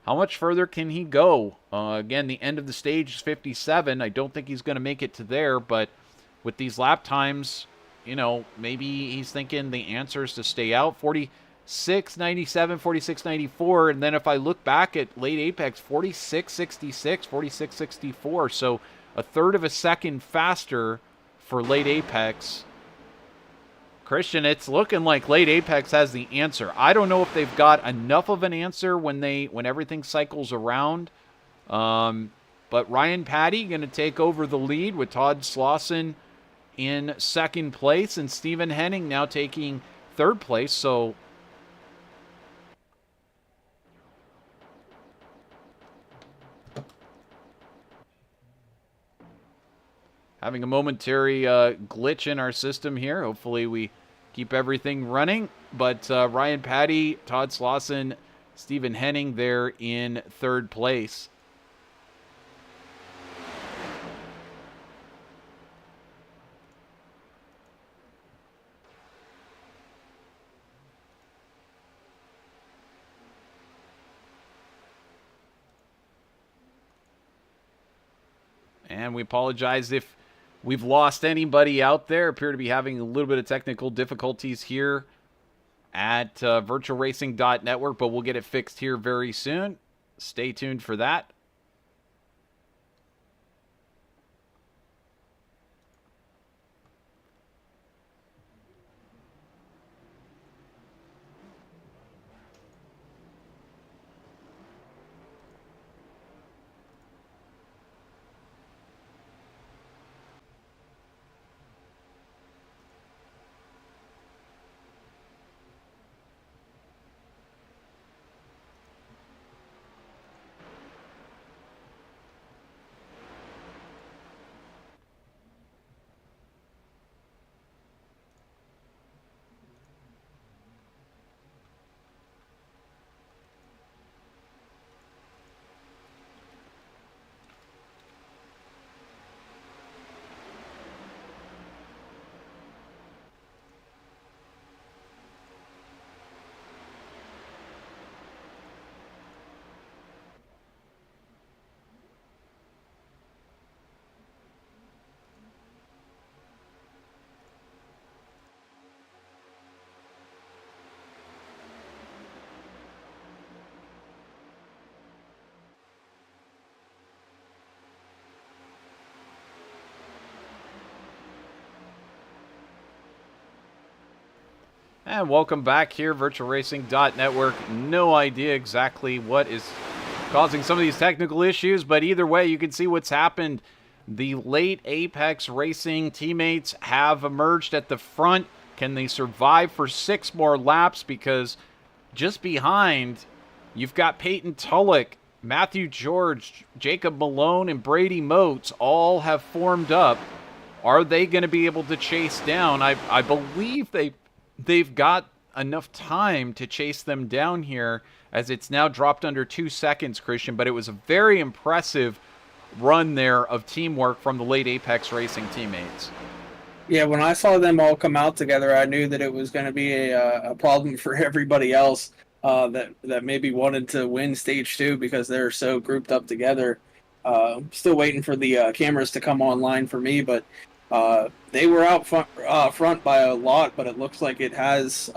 how much further can he go? Again, the end of the stage is 57. I don't think he's going to make it to there, but with these lap times, you know, maybe he's thinking the answer is to stay out. 46.97, 46.94, and then if I look back at late apex, 46.66, 46.64. So a third of a second faster for late apex. Christian, it's looking like late apex has the answer. I don't know if they've got enough of an answer when everything cycles around. But Ryan Patty going to take over the lead with Todd Slauson in second place, and Stephen Henning now taking third place. So having a momentary glitch in our system here. Hopefully we keep everything running. But Ryan Patty, Todd Slauson, Stephen Henning there in third place. And we apologize if we've lost anybody out there. Appear to be having a little bit of technical difficulties here at VirtualRacing.Network, but we'll get it fixed here very soon. Stay tuned for that. And welcome back here, VirtualRacing.Network. No idea exactly what is causing some of these technical issues, but either way, you can see what's happened. The late Apex Racing teammates have emerged at the front. Can they survive for 6 more laps? Because just behind, you've got Peyton Tulloch, Matthew George, Jacob Malone, and Brady Moats all have formed up. Are they going to be able to chase down? I believe they've got enough time to chase them down here, as it's now dropped under 2 seconds, Christian, but it was a very impressive run there of teamwork from the late Apex Racing teammates. Yeah, when I saw them all come out together, I knew that it was going to be a problem for everybody else that maybe wanted to win stage 2 because they're so grouped up together. Still waiting for the cameras to come online for me, but they were out front by a lot, but it looks like it has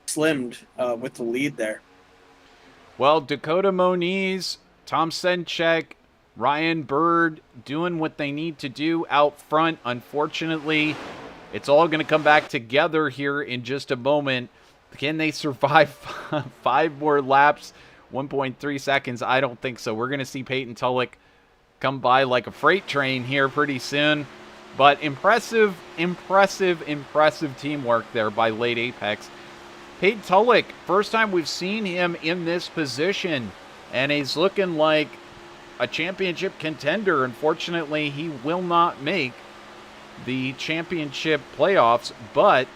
slimmed with the lead there. Well, Dakota Moniz, Tom Senchek, Ryan Bird doing what they need to do out front. Unfortunately, it's all going to come back together here in just a moment. Can they survive 5 more laps? 1.3 seconds? I don't think so. We're going to see Peyton Tulloch come by like a freight train here pretty soon. But impressive teamwork there by late Apex. Peyton Tulloch, first time we've seen him in this position, and he's looking like a championship contender. Unfortunately, he will not make the championship playoffs, but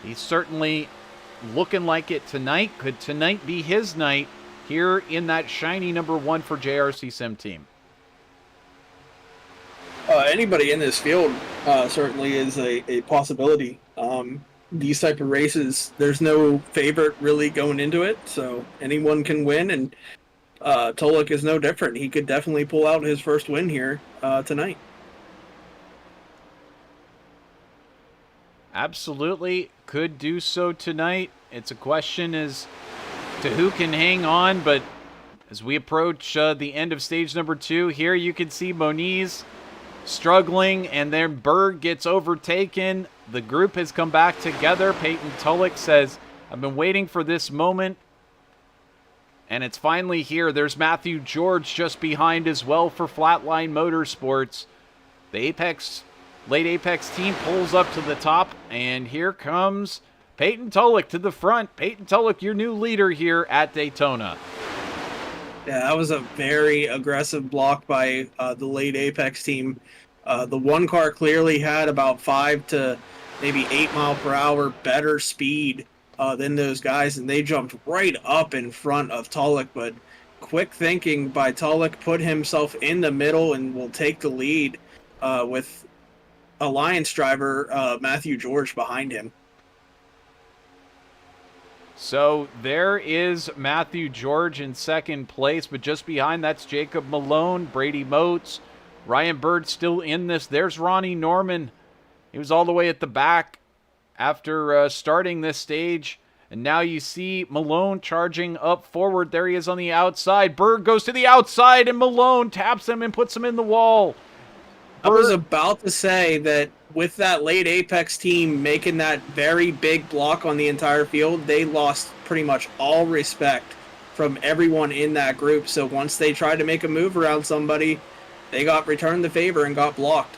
he's certainly looking like it tonight. Could tonight be his night here in that shiny number 1 for JRC Sim team? Anybody in this field certainly is a possibility. These type of races, there's no favorite really going into it, so anyone can win, and Tulloch is no different. He could definitely pull out his first win here tonight. Absolutely could do so tonight. It's a question as to who can hang on, but as we approach the end of stage number 2, here you can see Moniz struggling, and then Berg gets overtaken. The group has come back together. Peyton Tulloch says, I've been waiting for this moment, and it's finally here. There's Matthew George just behind as well for Flatline Motorsports. The late Apex team pulls up to the top, and here comes Peyton Tulloch to the front. Peyton Tulloch, your new leader here at Daytona. Yeah, that was a very aggressive block by the late Apex team. The one car clearly had about 5 to maybe 8 mile per hour better speed than those guys, and they jumped right up in front of Tulloch. But quick thinking by Tulloch, put himself in the middle and will take the lead with Alliance driver Matthew George behind him. So there is Matthew George in second place, but just behind that's Jacob Malone, Brady Moats, Ryan Bird still in this. There's Ronnie Norman. He was all the way at the back after starting this stage. And now you see Malone charging up forward. There he is on the outside. Bird goes to the outside, and Malone taps him and puts him in the wall. I was about to say that with that late Apex team making that very big block on the entire field, they lost pretty much all respect from everyone in that group. So once they tried to make a move around somebody, they got returned the favor and got blocked.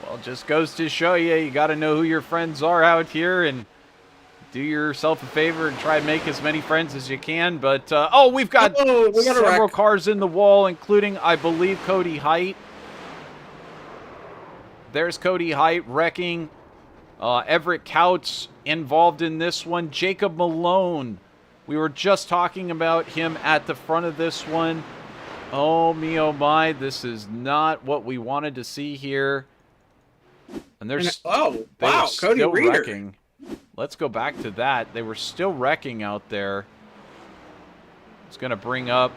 Well, it just goes to show you got to know who your friends are out here and do yourself a favor and try and make as many friends as you can. But, we've got several cars in the wall, including, I believe, Cody Height. There's Cody Height wrecking. Everett Couch involved in this one. Jacob Malone. We were just talking about him at the front of this one. Oh, me, oh, my. This is not what we wanted to see here. And there's Cody Reader. Wrecking. Let's go back to that. They were still wrecking out there. It's going to bring up,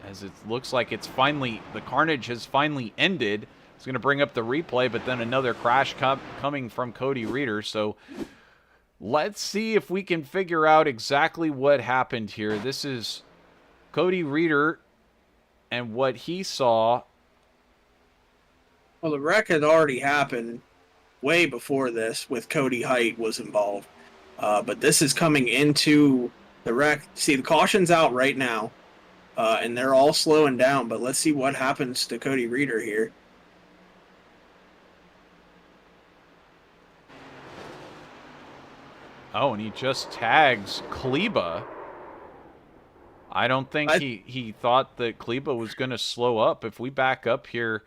as it looks like it's finally, the carnage has finally ended. It's going to bring up the replay, but then another crash coming from Cody Reader. So let's see if we can figure out exactly what happened here. This is Cody Reader and what he saw. Well, the wreck had already happened way before this with Cody Height was involved. But this is coming into the wreck. See, the caution's out right now, and they're all slowing down. But let's see what happens to Cody Reeder here. Oh, and he just tags Kleba. I don't think he thought that Kleba was going to slow up. If we back up here,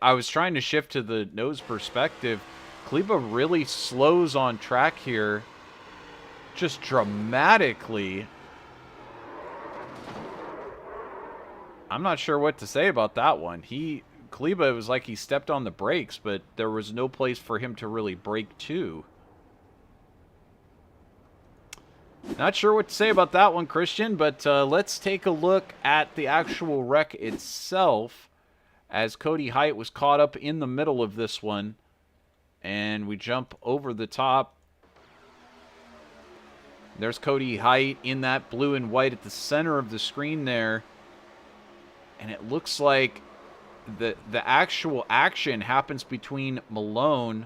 I was trying to shift to the nose perspective. Kleba really slows on track here, just dramatically. I'm not sure what to say about that one. Kleba, it was like he stepped on the brakes, but there was no place for him to really brake to. Not sure what to say about that one, Christian, but let's take a look at the actual wreck itself, as Cody Height was caught up in the middle of this one. And we jump over the top. There's Cody Height in that blue and white at the center of the screen there. And it looks like the actual action happens between Malone.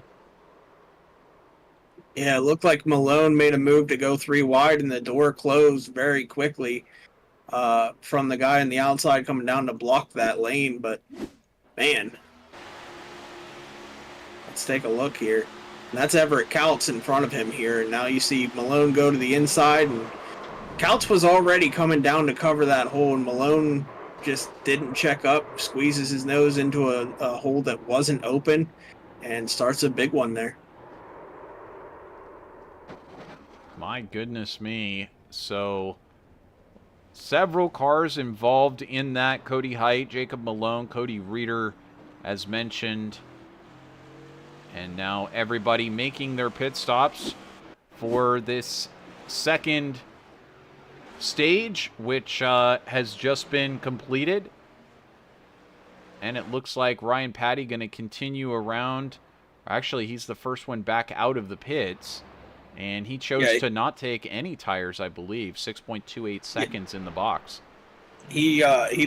Yeah, it looked like Malone made a move to go 3 wide, and the door closed very quickly from the guy on the outside coming down to block that lane. But, man, let's take a look here. And that's Everett Couts in front of him here. And now you see Malone go to the inside, and Couts was already coming down to cover that hole, and Malone just didn't check up, squeezes his nose into a hole that wasn't open, and starts a big one there. My goodness me. So, several cars involved in that. Cody Height, Jacob Malone, Cody Reeder, as mentioned. And now everybody making their pit stops for this second stage, which has just been completed. And it looks like Ryan Patty going to continue around. Actually, he's the first one back out of the pits. And he chose to not take any tires, I believe. 6.28 seconds in the box. He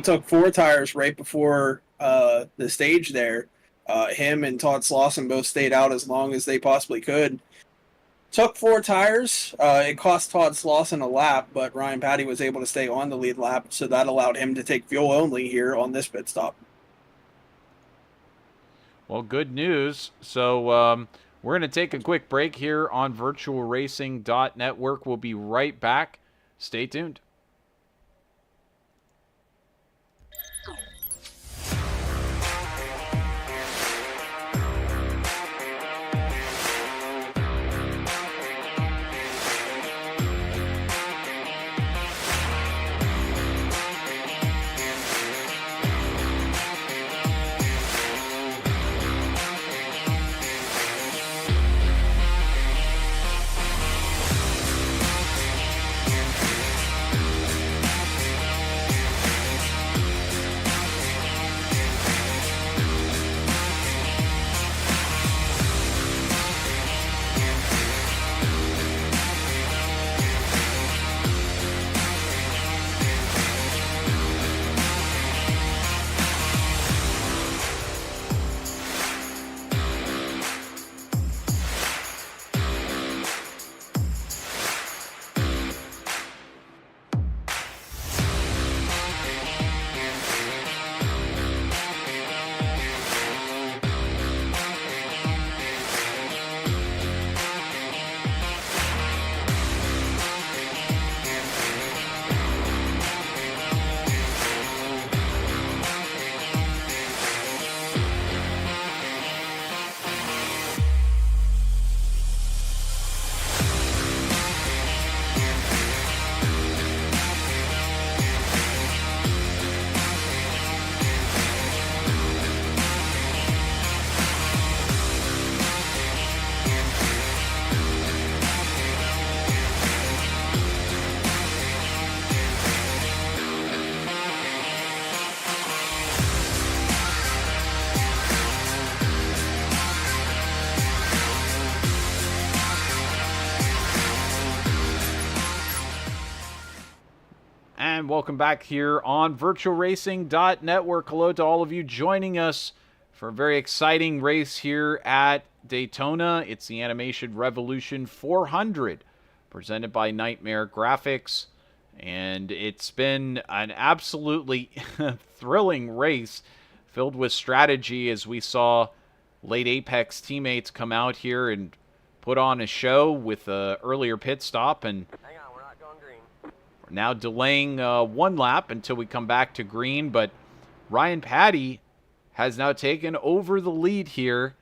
took 4 tires right before the stage there. Him and Todd Slauson both stayed out as long as they possibly could. Took 4 tires. It cost Todd Slauson a lap, but Ryan Patty was able to stay on the lead lap, so that allowed him to take fuel only here on this pit stop. Well, good news. So, we're going to take a quick break here on VirtualRacing.Network. We'll be right back. Stay tuned. Welcome back here on VirtualRacing.Network. Hello to all of you joining us for a very exciting race here at Daytona. It's the Animation Revolution 400, presented by Nightmare Graphics. And it's been an absolutely thrilling race filled with strategy as we saw late Apex teammates come out here and put on a show with an earlier pit stop. And hang on, we're not going green. we're now delaying one lap until we come back to green. But Ryan Patty has now taken over the lead here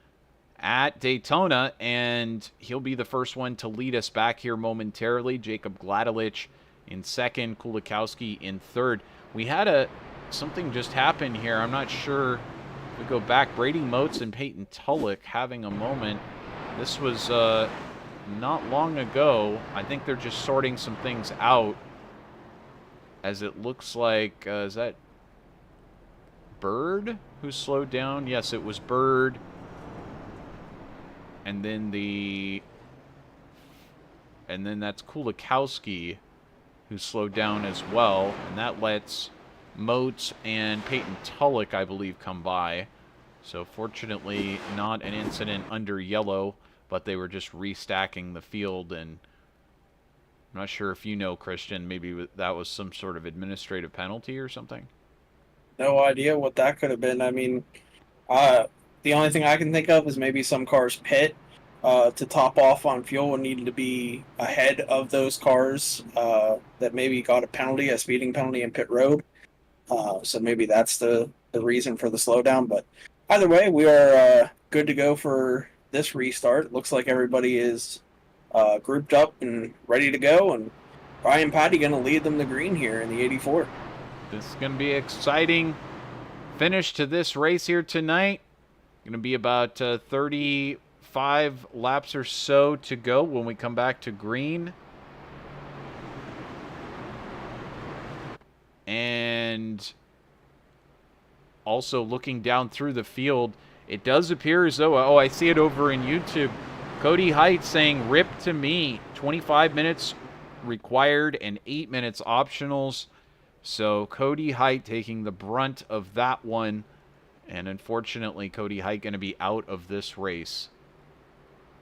at Daytona, and he'll be the first one to lead us back here momentarily. Jacob Gladelich in second, Kulikowski in third. We had something just happen here. I'm not sure if we go back. Brady Moats and Peyton Tulloch having a moment. This was not long ago. I think they're just sorting some things out, as it looks like, is that Bird who slowed down? Yes, it was Bird. And then that's Kulikowski who slowed down as well, and that lets Moats and Peyton Tulloch, I believe, come by. So fortunately, not an incident under yellow, but they were just restacking the field. And I'm not sure if you know, Christian, maybe that was some sort of administrative penalty or something. No idea what that could have been. I mean, the only thing I can think of is maybe some cars pit to top off on fuel and needed to be ahead of those cars that maybe got a penalty, a speeding penalty in pit road. So maybe that's the reason for the slowdown. But either way, we are good to go for this restart. It looks like everybody is grouped up and ready to go. And Ryan Patty going to lead them to green here in the 84. This is going to be an exciting finish to this race here tonight. Going to be about 35 laps or so to go when we come back to green. And also looking down through the field, it does appear as though, I see it over in YouTube, Cody Height saying, "Rip to me, 25 minutes required and 8 minutes optionals." So Cody Height taking the brunt of that one. And unfortunately, Cody Height going to be out of this race.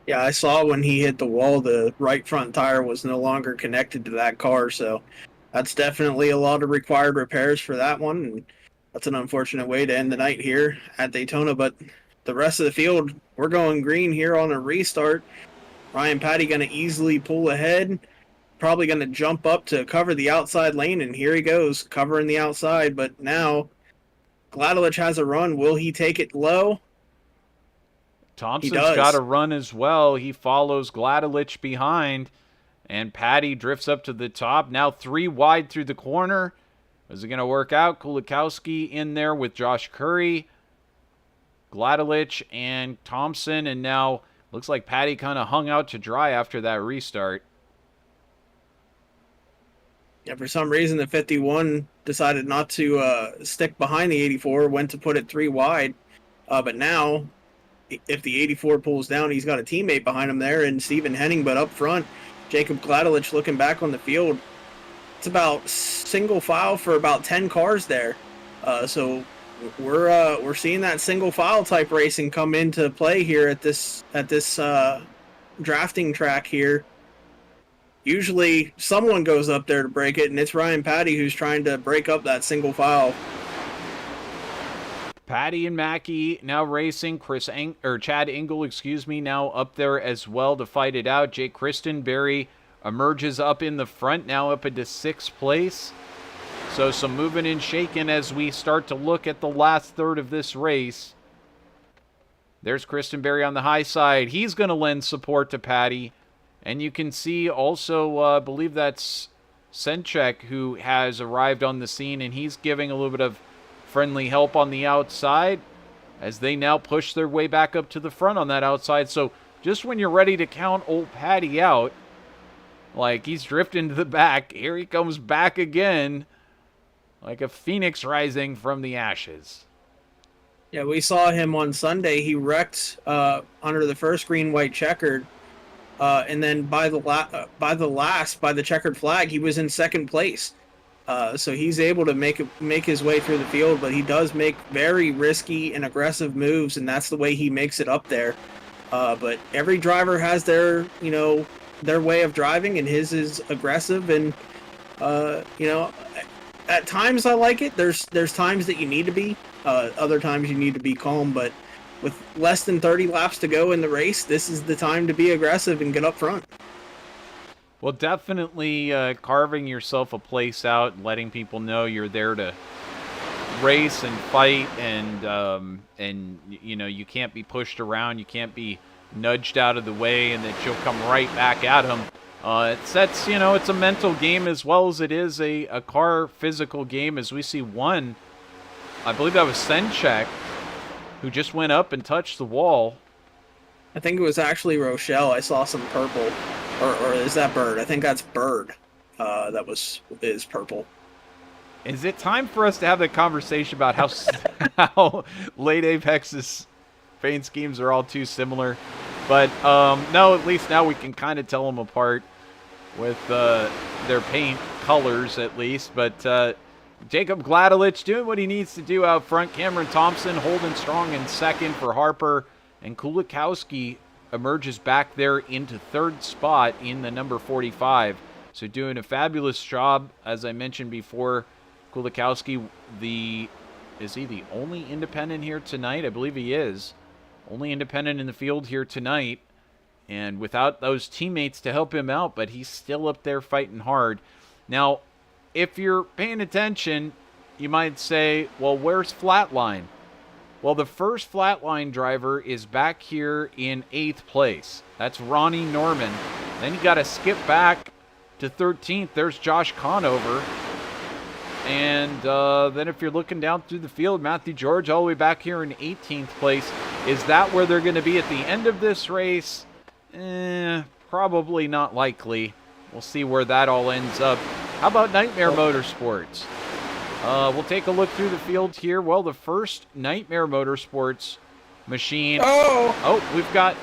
Yeah, I saw when he hit the wall, the right front tire was no longer connected to that car. So that's definitely a lot of required repairs for that one. And that's an unfortunate way to end the night here at Daytona. But the rest of the field, we're going green here on a restart. Ryan Patty going to easily pull ahead. Probably going to jump up to cover the outside lane. And here he goes, covering the outside. But now Gladelich has a run. Will he take it low? Thompson's got a run as well. He follows Gladelich behind. And Patty drifts up to the top. Now 3 wide through the corner. Is it going to work out? Kulikowski in there with Josh Curry, Gladelich, and Thompson. And now looks like Patty kind of hung out to dry after that restart. Yeah, for some reason, the 51 decided not to stick behind the 84, went to put it 3 wide. But now, if the 84 pulls down, he's got a teammate behind him there, and Stephen Henning. But up front, Jacob Gladelich looking back on the field. It's about single file for about 10 cars there. So we're seeing that single file type racing come into play here at this drafting track here. Usually someone goes up there to break it, and it's Ryan Patty who's trying to break up that single file. Patty and Mackey now racing. Chad Engel, now up there as well to fight it out. Jake Christenberry emerges up in the front, now up into 6th place. So some moving and shaking as we start to look at the last third of this race. There's Christenberry on the high side. He's going to lend support to Patty. And you can see also, I believe that's Senchek who has arrived on the scene, and he's giving a little bit of friendly help on the outside as they now push their way back up to the front on that outside. So just when you're ready to count old Patty out, like he's drifting to the back, here he comes back again like a phoenix rising from the ashes. Yeah, we saw him on Sunday. He wrecked under the first green-white checkered. And then by the checkered flag, he was in 2nd place. So he's able to make his way through the field, but he does make very risky and aggressive moves, and that's the way he makes it up there. But every driver has their their way of driving, and his is aggressive. And at times I like it. There's times that you need to be. Other times you need to be calm. But with less than 30 laps to go in the race, this is the time to be aggressive and get up front. Well, definitely carving yourself a place out and letting people know you're there to race and fight, and you can't be pushed around, you can't be nudged out of the way, and that you'll come right back at them. It sets, it's a mental game as well as it is a car physical game, as we see one, I believe that was Senchek, who just went up and touched the wall. I think it was actually Rochelle. I saw some purple. Or is that Bird? I think that's Bird. Is purple. Is it time for us to have the conversation about how late Apex's paint schemes are all too similar? But no, at least now we can kind of tell them apart with their paint colors, at least. But Jacob Gladelich doing what he needs to do out front. Cameron Thompson holding strong in second for Harper, and Kulikowski emerges back there into third spot in the number 45. So doing a fabulous job, as I mentioned before. Kulikowski, is he the only independent here tonight? I believe he is. Only independent in the field here tonight. And without those teammates to help him out, but he's still up there fighting hard. Now, if you're paying attention, you might say, well, where's Flatline? Well, the first Flatline driver is back here in 8th place. That's Ronnie Norman. Then you got to skip back to 13th. There's Josh Conover. And then if you're looking down through the field, Matthew George all the way back here in 18th place. Is that where they're going to be at the end of this race? Probably not likely. We'll see where that all ends up. How about Nightmare Motorsports? We'll take a look through the field here. Well, the first Nightmare Motorsports machine. Oh, we've got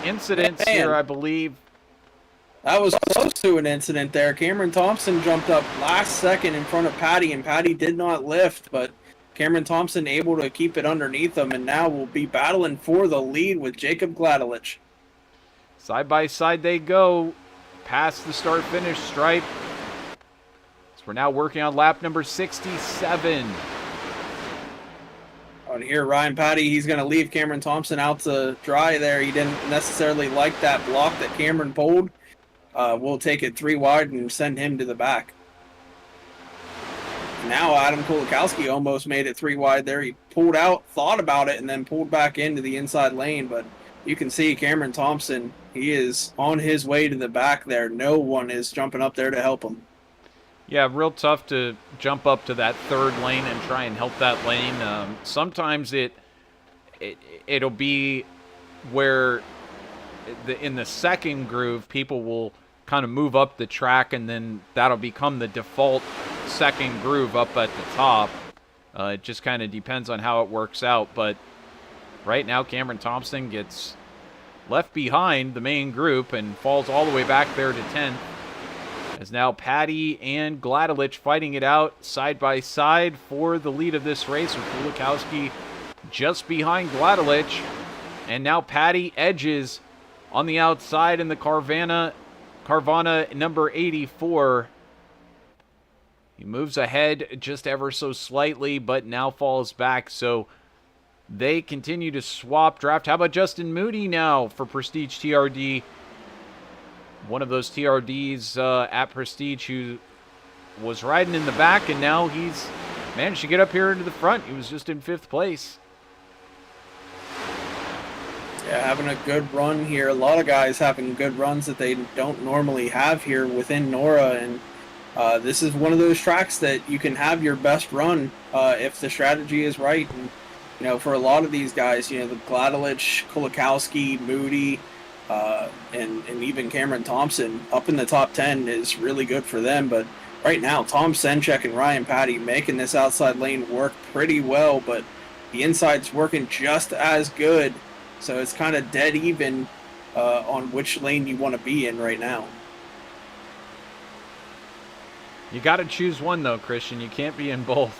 incidents here, I believe. That was close to an incident there. Cameron Thompson jumped up last second in front of Patty, and Patty did not lift, but Cameron Thompson able to keep it underneath him, and now will be battling for the lead with Jacob Gladelich. Side by side they go, past the start-finish stripe. We're now working on lap number 67. On here, Ryan Patty, he's going to leave Cameron Thompson out to dry there. He didn't necessarily like that block that Cameron pulled. We'll take it 3 wide and send him to the back. Now Adam Kulikowski almost made it 3 wide there. He pulled out, thought about it, and then pulled back into the inside lane. But you can see Cameron Thompson, he is on his way to the back there. No one is jumping up there to help him. Yeah, real tough to jump up to that third lane and try and help that lane. Sometimes it'll be where in the second groove, people will kind of move up the track, and then that'll become the default second groove up at the top. It just kind of depends on how it works out. But right now, Cameron Thompson gets left behind the main group and falls all the way back there to 10th. As now Patty and Gladelich fighting it out side by side for the lead of this race, with Kulikowski just behind Gladelich. And now Patty edges on the outside in the Carvana number 84. He moves ahead just ever so slightly, but now falls back. So they continue to swap draft. How about Justin Moody now for Prestige TRD? One of those TRDs at Prestige who was riding in the back, and now he's managed to get up here into the front. He was just in 5th place. Yeah, having a good run here. A lot of guys having good runs that they don't normally have here within NORA, and this is one of those tracks that you can have your best run if the strategy is right. And for a lot of these guys, the Gladelich, Kulikowski, Moody, and even Cameron Thompson up in the top 10 is really good for them. But right now, Tom Senchek and Ryan Patty making this outside lane work pretty well, but the inside's working just as good. So it's kind of dead even on which lane you want to be in right now. You got to choose one, though, Christian. You can't be in both.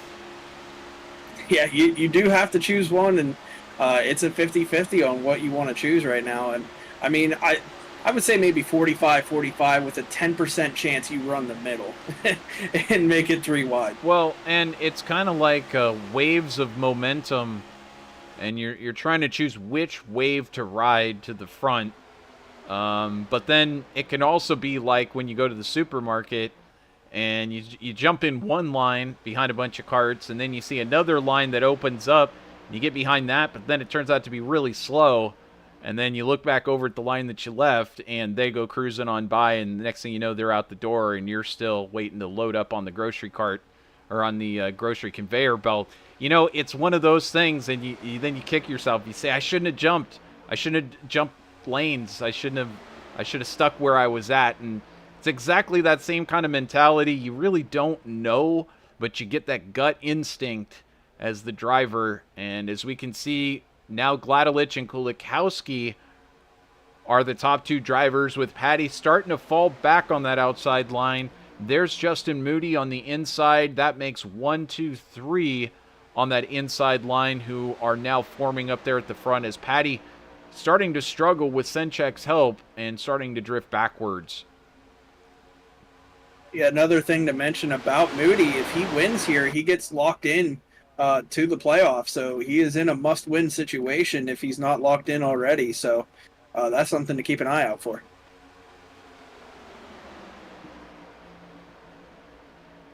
Yeah, you do have to choose one, and it's a 50-50 on what you want to choose right now. And I mean, I would say maybe 45-45 with a 10% chance you run the middle and make it 3 wide. Well, and it's kind of like waves of momentum, and you're trying to choose which wave to ride to the front. But then it can also be like when you go to the supermarket and you jump in one line behind a bunch of carts, and then you see another line that opens up, and you get behind that, but then it turns out to be really slow, and then you look back over at the line that you left, and they go cruising on by, and the next thing you know, they're out the door, and you're still waiting to load up on the grocery cart or on the grocery conveyor belt. You know, it's one of those things, and then you kick yourself. You say, I shouldn't have jumped. I shouldn't have jumped lanes. I should have stuck where I was at. And it's exactly that same kind of mentality. You really don't know, but you get that gut instinct as the driver. And as we can see now, Gladelich and Kulikowski are the top 2 drivers, with Patty starting to fall back on that outside line. There's Justin Moody on the inside. That makes 1, 2, 3 on that inside line, who are now forming up there at the front, as Patty starting to struggle with Senchek's help and starting to drift backwards. Yeah, another thing to mention about Moody, if he wins here, he gets locked in to the playoffs. So he is in a must-win situation if he's not locked in already. So that's something to keep an eye out for.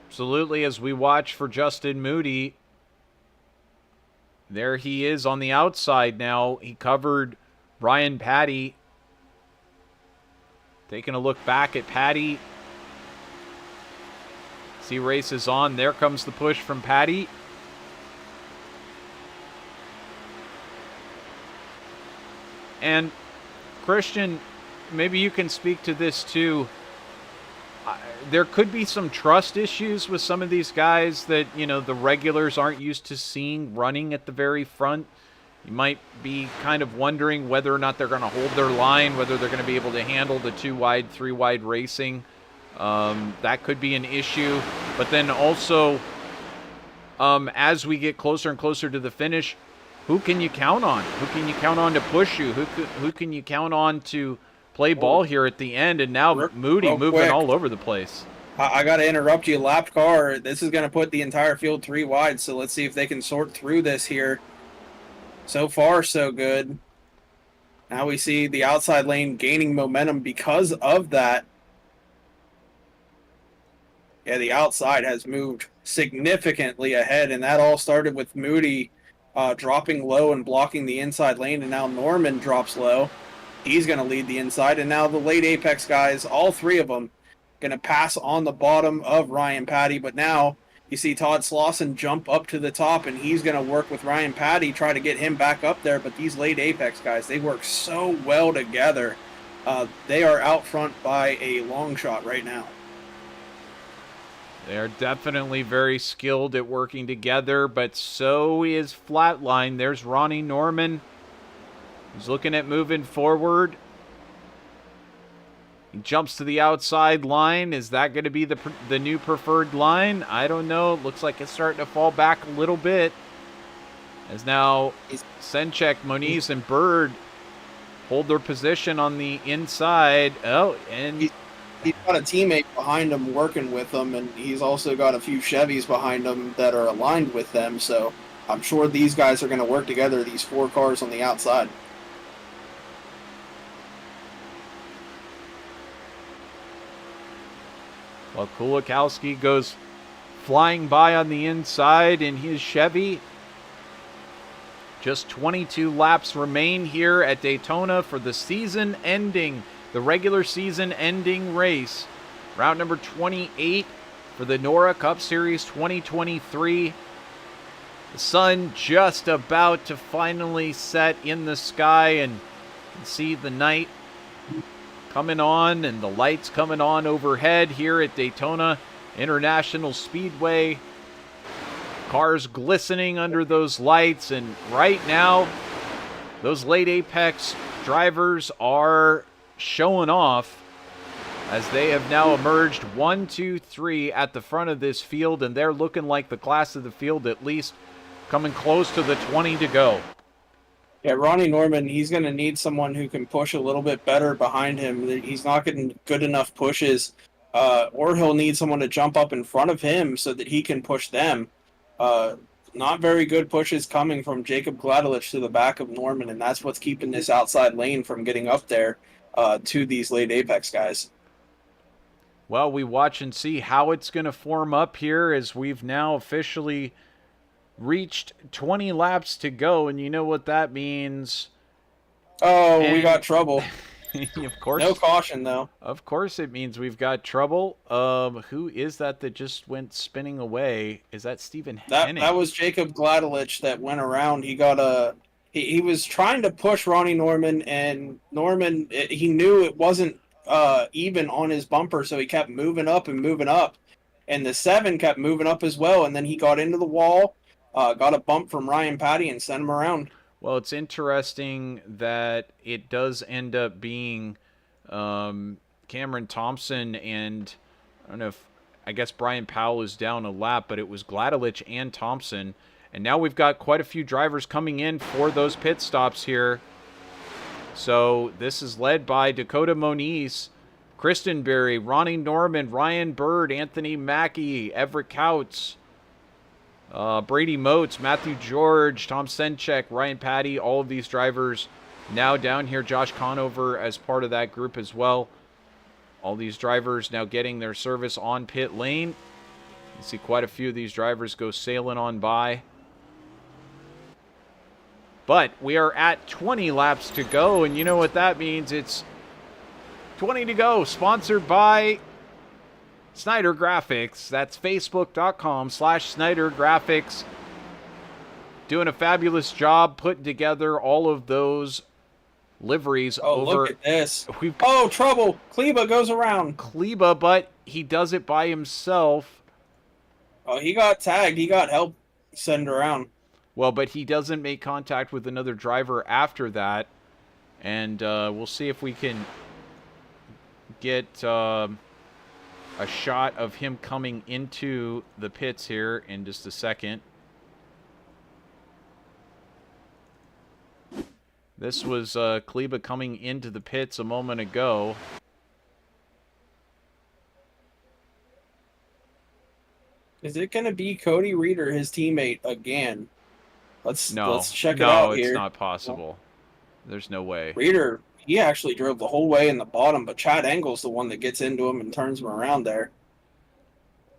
Absolutely, as we watch for Justin Moody, there he is on the outside now. He covered Ryan Patty. Taking a look back at Patty. See, race is on. There comes the push from Patty. And Christian, maybe you can speak to this too. There could be some trust issues with some of these guys that, you know, the regulars aren't used to seeing running at the very front. You might be kind of wondering whether or not they're going to hold their line, whether they're going to be able to handle the 2 wide, 3 wide racing. That could be an issue. But then also, as we get closer and closer to the finish, who can you count on? Who can you count on to push you? Who can you count on to play ball here at the end? And now Moody moving all over the place. I got to interrupt you. Lapped car. This is going to put the entire field 3 wide. So let's see if they can sort through this here. So far, so good. Now we see the outside lane gaining momentum because of that. Yeah, the outside has moved significantly ahead, and that all started with Moody dropping low and blocking the inside lane, and now Norman drops low. He's going to lead the inside, and now the late apex guys, all 3 of them, going to pass on the bottom of Ryan Patty, but now you see Todd Slauson jump up to the top, and he's going to work with Ryan Patty, try to get him back up there, but these late apex guys, they work so well together. They are out front by a long shot right now. They're definitely very skilled at working together, but so is Flatline. There's Ronnie Norman. He's looking at moving forward. He jumps to the outside line. Is that going to be the new preferred line? I don't know. It looks like it's starting to fall back a little bit. As now Senchek, Moniz, and Bird hold their position on the inside. Oh, and he's got a teammate behind him working with him, and he's also got a few Chevys behind him that are aligned with them. So I'm sure these guys are going to work together, these 4 cars on the outside. Well, Kulikowski goes flying by on the inside in his Chevy. Just 22 laps remain here at Daytona for the the regular season ending race. Round number 28 for the NORA Cup Series 2023. The sun just about to finally set in the sky, and you can see the night coming on and the lights coming on overhead here at Daytona International Speedway. Cars glistening under those lights, and right now those late apex drivers are showing off. as they have now emerged 1, 2, 3 at the front of this field, and they're looking like the class of the field, at least coming close to the 20 to go. Yeah, Ronnie Norman, he's going to need someone who can push a little bit better behind him. He's not getting good enough pushes, or he'll need someone to jump up in front of him so that he can push them. Not very good pushes coming from Jacob Gladelich to the back of Norman, and that's what's keeping this outside lane from getting up there to these late Apex guys. Well, we watch and see how it's going to form up here as we've now officially reached 20 laps to go, and you know what that means. Oh, we got trouble. Of course. No caution, though. Of course it means we've got trouble. Who is that just went spinning away? Is that Stephen Henning? That was Jacob Gladelich that went around. He got he was trying to push Ronnie Norman, and Norman, he knew it wasn't even on his bumper, so he kept moving up and moving up. And the 7 kept moving up as well, and then he got into the wall, got a bump from Ryan Patty, and sent him around. Well, it's interesting that it does end up being Cameron Thompson, and I don't know if, I guess Brian Powell is down a lap, but it was Gladelich and Thompson. And now we've got quite a few drivers coming in for those pit stops here. So this is led by Dakota Moniz, Kristen Berry, Ronnie Norman, Ryan Bird, Anthony Mackey, Everett Couts, Brady Moats, Matthew George, Tom Senchek, Ryan Patty, all of these drivers now down here. Josh Conover as part of that group as well. All these drivers now getting their service on pit lane. You see quite a few of these drivers go sailing on by. But we are at 20 laps to go, and you know what that means. It's 20 to go, sponsored by Snyder Graphics. That's facebook.com/Snyder Graphics. Doing a fabulous job putting together all of those liveries. Look at this. Oh, trouble. Kleba goes around. Kleba, but he does it by himself. Oh, he got tagged. He got help sent around. Well, but he doesn't make contact with another driver after that. And we'll see if we can get a shot of him coming into the pits here in just a second. This was Kleba coming into the pits a moment ago. Is it going to be Cody Reeder, his teammate, again? Let's check it No, out it's here. not possible. There's no way. Reeder, he actually drove the whole way in the bottom, but Chad Engle's the one that gets into him and turns him around there.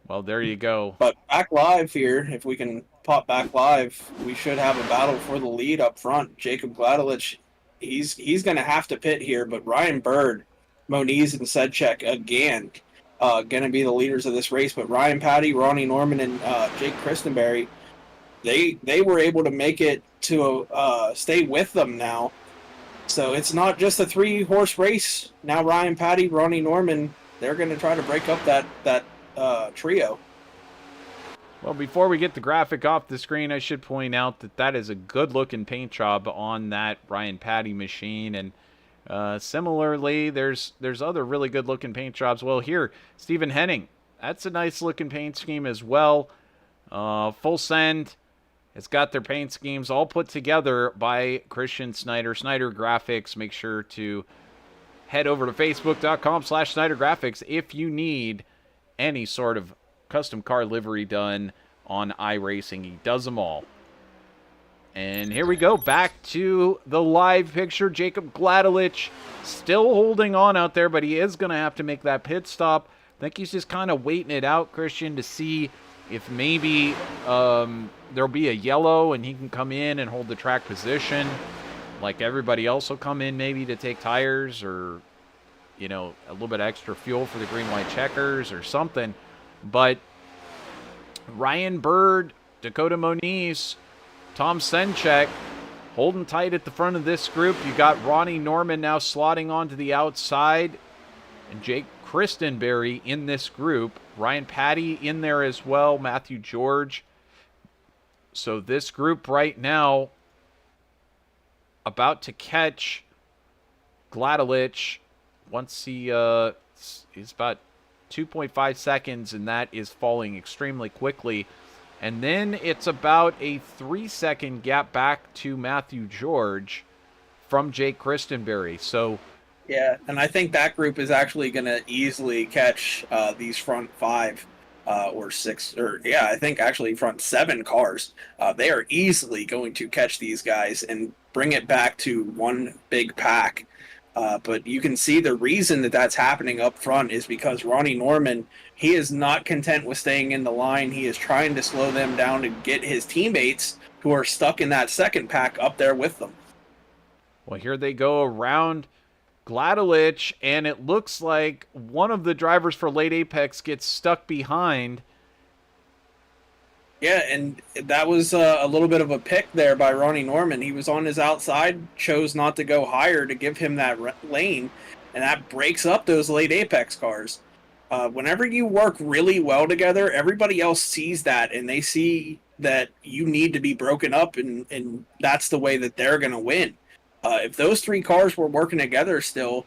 Well, there you go. But back live here, if we can pop back live, we should have a battle for the lead up front. Jacob Gladelich, he's going to have to pit here, but Ryan Bird, Moniz, and Sedchek again going to be the leaders of this race. But Ryan Patty, Ronnie Norman, and Jake Christenberry, they were able to make it to stay with them now. So it's not just a 3-horse race. Now Ryan Patty, Ronnie Norman, they're going to try to break up that trio. Well, before we get the graphic off the screen, I should point out that is a good-looking paint job on that Ryan Patty machine. And similarly, there's other really good-looking paint jobs. Well, here, Stephen Henning. That's a nice-looking paint scheme as well. Full Send. It's got their paint schemes all put together by Christian Snyder, Snyder Graphics. Make sure to head over to facebook.com/Snyder Graphics if you need any sort of custom car livery done on iRacing. He does them all. And here we go, back to the live picture. Jacob Gladelich still holding on out there, but he is going to have to make that pit stop. I think he's just kind of waiting it out, Christian, to see if maybe there'll be a yellow and he can come in and hold the track position. Like everybody else will come in maybe to take tires or, you know, a little bit extra fuel for the green-white checkers or something. But Ryan Bird, Dakota Moniz, Tom Senchek holding tight at the front of this group. You got Ronnie Norman now slotting onto the outside, and Jake Christenberry in this group. Ryan Patty in there as well, Matthew George. So this group right now about to catch Gladelich once he He's about 2.5 seconds, and that is falling extremely quickly. And then it's about a 3-second gap back to Matthew George from Jake Christenberry. So, yeah, and I think that group is actually going to easily catch these front 5 or 6, or yeah, I think actually front 7 cars. They are easily going to catch these guys and bring it back to one big pack. But you can see the reason that that's happening up front is because Ronnie Norman, he is not content with staying in the line. He is trying to slow them down to get his teammates who are stuck in that second pack up there with them. well, here they go around Gladelich, and it looks like one of the drivers for Late Apex gets stuck behind. Yeah, and that was a little bit of a pick there by Ronnie Norman. He was on his outside, chose not to go higher to give him that lane, and that breaks up those Late Apex cars. Whenever you work really well together, everybody else sees that, and they see that you need to be broken up, and that's the way that they're going to win. If those 3 cars were working together still,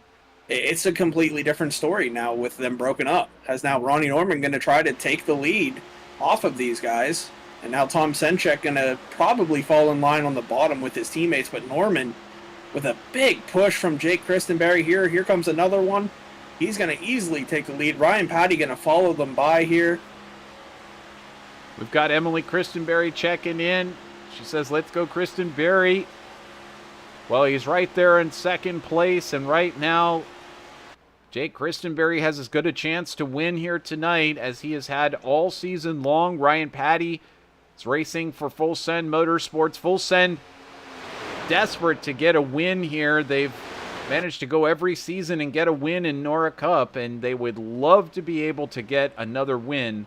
it's a completely different story now with them broken up. Has now Ronnie Norman going to try to take the lead off of these guys, and now Tom Senchek going to probably fall in line on the bottom with his teammates, but Norman with a big push from Jake Christenberry here. Here comes another one. He's going to easily take the lead. Ryan Patty going to follow them by here. We've got Emily Christenberry checking in. She says, let's go Christenberry. Well, he's right there in second place, and right now Jake Christenberry has as good a chance to win here tonight as he has had all season long. Ryan Patty is racing for Full Send Motorsports. Full Send desperate to get a win here. They've managed to go every season and get a win in NORA Cup, and they would love to be able to get another win,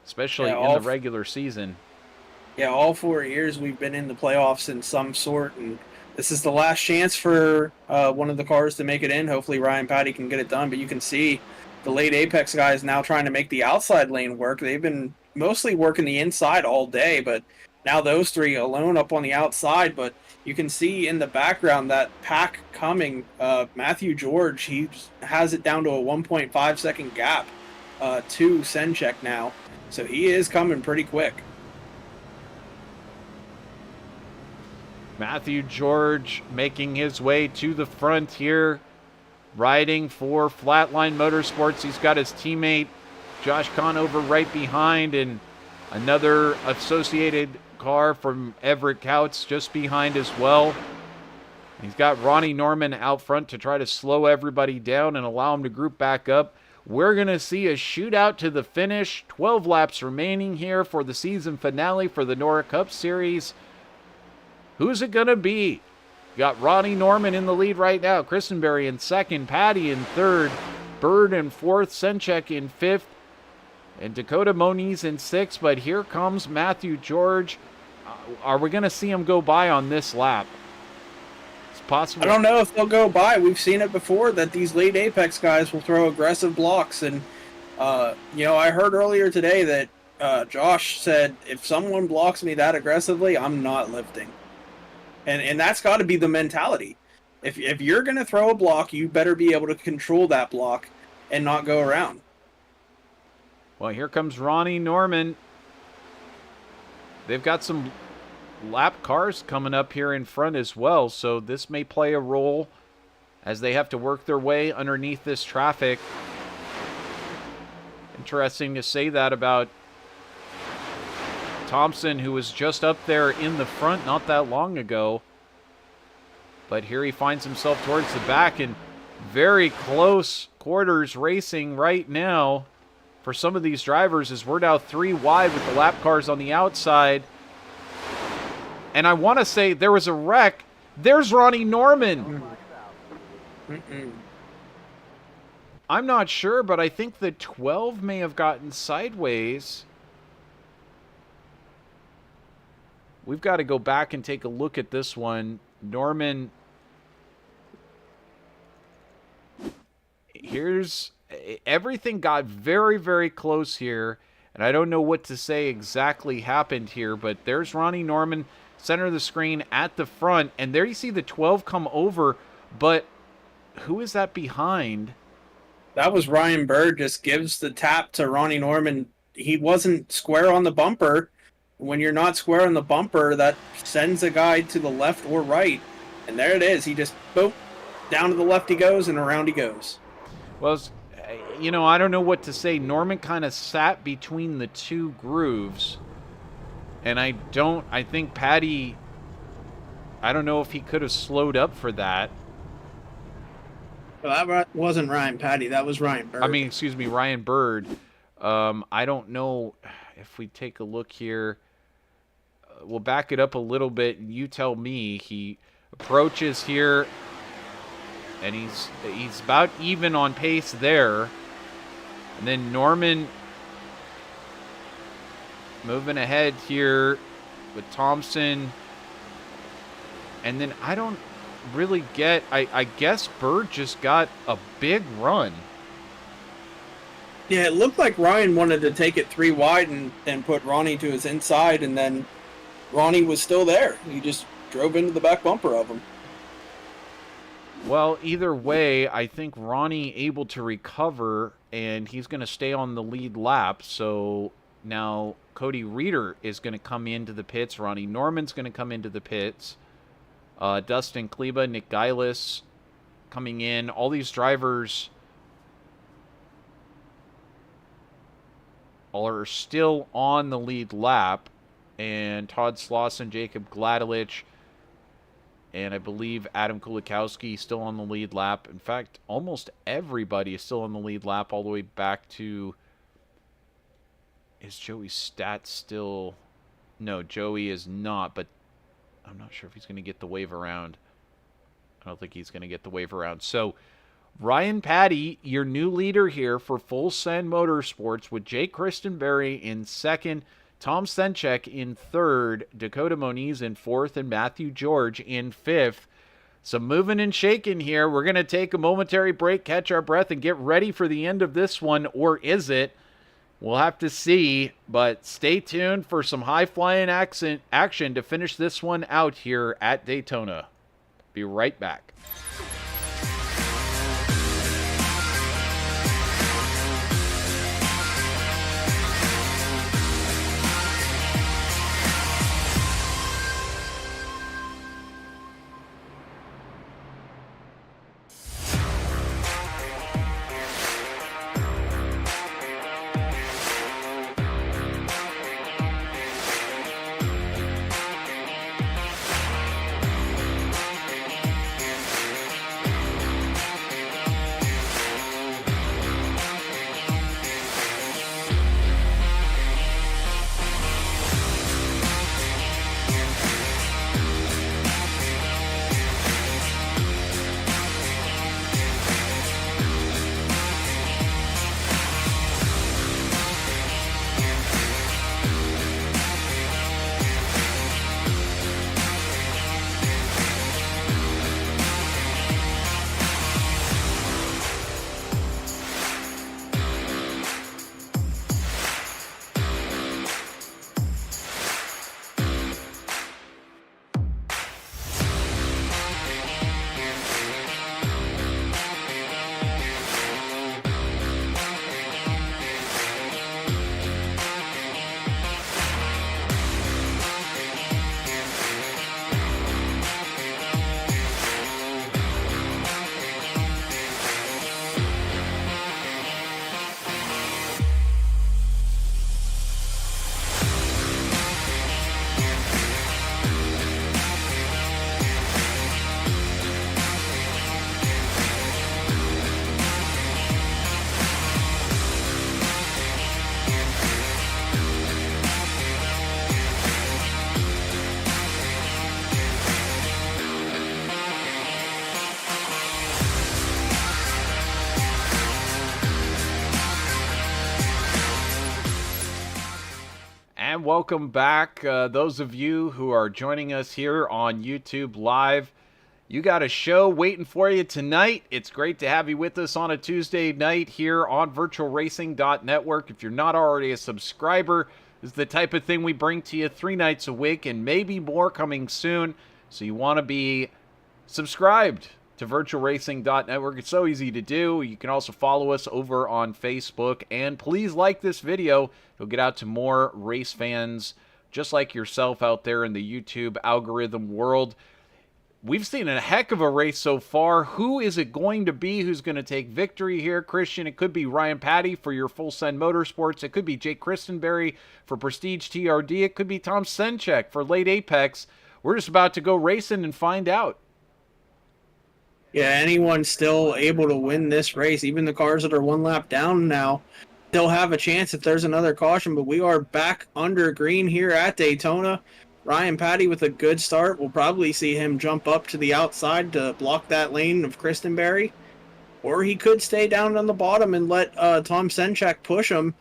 especially in the regular season. Yeah, all 4 years we've been in the playoffs in some sort, and this is the last chance for one of the cars to make it in. Hopefully Ryan Patty can get it done, but you can see the Late Apex guys now trying to make the outside lane work. They've been mostly working the inside all day, but now those 3 alone up on the outside. But you can see in the background that pack coming. Matthew George, he has it down to a 1.5 second gap to Senchek now, so he is coming pretty quick. Matthew George making his way to the front here, riding for Flatline Motorsports. He's got his teammate Josh Conover right behind, and another associated car from Everett Couts just behind as well. He's got Ronnie Norman out front to try to slow everybody down and allow him to group back up. We're going to see a shootout to the finish. 12 laps remaining here for the season finale for the NORA Cup Series. Who's it going to be? You got Ronnie Norman in the lead right now. Christenberry in second. Patty in third. Bird in fourth. Senchek in fifth. And Dakota Moniz in sixth. But here comes Matthew George. Are we going to see him go by on this lap? It's possible. I don't know if they'll go by. We've seen it before that these Late Apex guys will throw aggressive blocks. And, I heard earlier today that Josh said, if someone blocks me that aggressively, I'm not lifting. And that's got to be the mentality. If you're going to throw a block, you better be able to control that block and not go around. Well, here comes Ronnie Norman. They've got some lap cars coming up here in front as well, so this may play a role as they have to work their way underneath this traffic. Interesting to say that about Thompson, who was just up there in the front not that long ago. But here he finds himself towards the back in very close quarters racing right now for some of these drivers as we're now 3 wide with the lap cars on the outside. And I want to say there was a wreck. There's Ronnie Norman. I'm not sure, but I think the 12 may have gotten sideways. We've got to go back and take a look at this one. Norman, everything got very, very close here, and I don't know what to say exactly happened here, but there's Ronnie Norman, center of the screen at the front, and there you see the 12 come over, but who is that behind? That was Ryan Bird, just gives the tap to Ronnie Norman. He wasn't square on the bumper. When you're not square on the bumper, that sends a guy to the left or right. And there it is. He just, boop, down to the left he goes, and around he goes. Well, I don't know what to say. Norman kind of sat between the two grooves. And I think Patty, I don't know if he could have slowed up for that. Well, that wasn't Ryan Patty. That was Ryan Bird. Excuse me, Ryan Bird. I don't know if we take a look here. We'll back it up a little bit, and you tell me. He approaches here, and he's about even on pace there. And then Norman moving ahead here with Thompson. And then I don't really get, I guess Bird just got a big run. Yeah, it looked like Ryan wanted to take it 3 wide and put Ronnie to his inside, and then Ronnie was still there. He just drove into the back bumper of him. Well, either way, I think Ronnie able to recover, and he's going to stay on the lead lap. So now Cody Reeder is going to come into the pits. Ronnie Norman's going to come into the pits. Dustin Kleba, Nick Geilis coming in. All these drivers are still on the lead lap. And Todd Slauson, Jacob Gladelich, and I believe Adam Kulikowski still on the lead lap. In fact, almost everybody is still on the lead lap all the way back to... Is Joey Stats still... No, Joey is not, but I'm not sure if he's going to get the wave around. I don't think he's going to get the wave around. So, Ryan Patty, your new leader here for Full Send Motorsports, with Jake Christenberry in second, Tom Stenchek in third, Dakota Moniz in fourth, and Matthew George in fifth. Some moving and shaking here. We're going to take a momentary break, catch our breath, and get ready for the end of this one, or is it? We'll have to see, but stay tuned for some high-flying action to finish this one out here at Daytona. Be right back. And welcome back, those of you who are joining us here on YouTube Live. You got a show waiting for you tonight. It's great to have you with us on a Tuesday night here on VirtualRacing.Network. If you're not already a subscriber, this is the type of thing we bring to you 3 nights a week, and maybe more coming soon. So you want to be subscribed. to VirtualRacing.Network. It's so easy to do. You can also follow us over on Facebook. And please like this video. It'll get out to more race fans just like yourself out there in the YouTube algorithm world. We've seen a heck of a race so far. Who is it going to be who's going to take victory here, Christian? It could be Ryan Patty for your Full Send Motorsports. It could be Jake Christenberry for Prestige TRD. It could be Tom Senchek for Late Apex. We're just about to go racing and find out. Yeah, anyone still able to win this race, even the cars that are one lap down now, they'll have a chance if there's another caution, but we are back under green here at Daytona. Ryan Patty with a good start. We'll probably see him jump up to the outside to block that lane of Christenberry. Or he could stay down on the bottom and let Tom Senchek push him.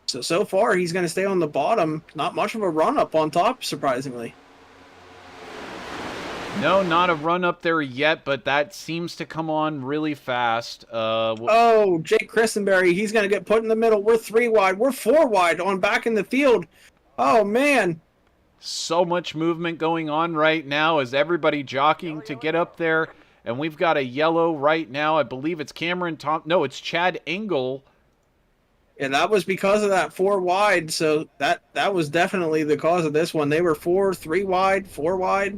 So far, he's going to stay on the bottom. Not much of a run-up on top, surprisingly. No, not a run up there yet, but that seems to come on really fast. Oh, Jake Christenberry, he's going to get put in the middle. We're 3 wide. We're 4 wide on back in the field. Oh, man. So much movement going on right now as everybody jockeying to get up there. And we've got a yellow right now. I believe it's Cameron Tom. No, it's Chad Engel. And that was because of that 4 wide. So that was definitely the cause of this one. They were 3 wide, 4 wide.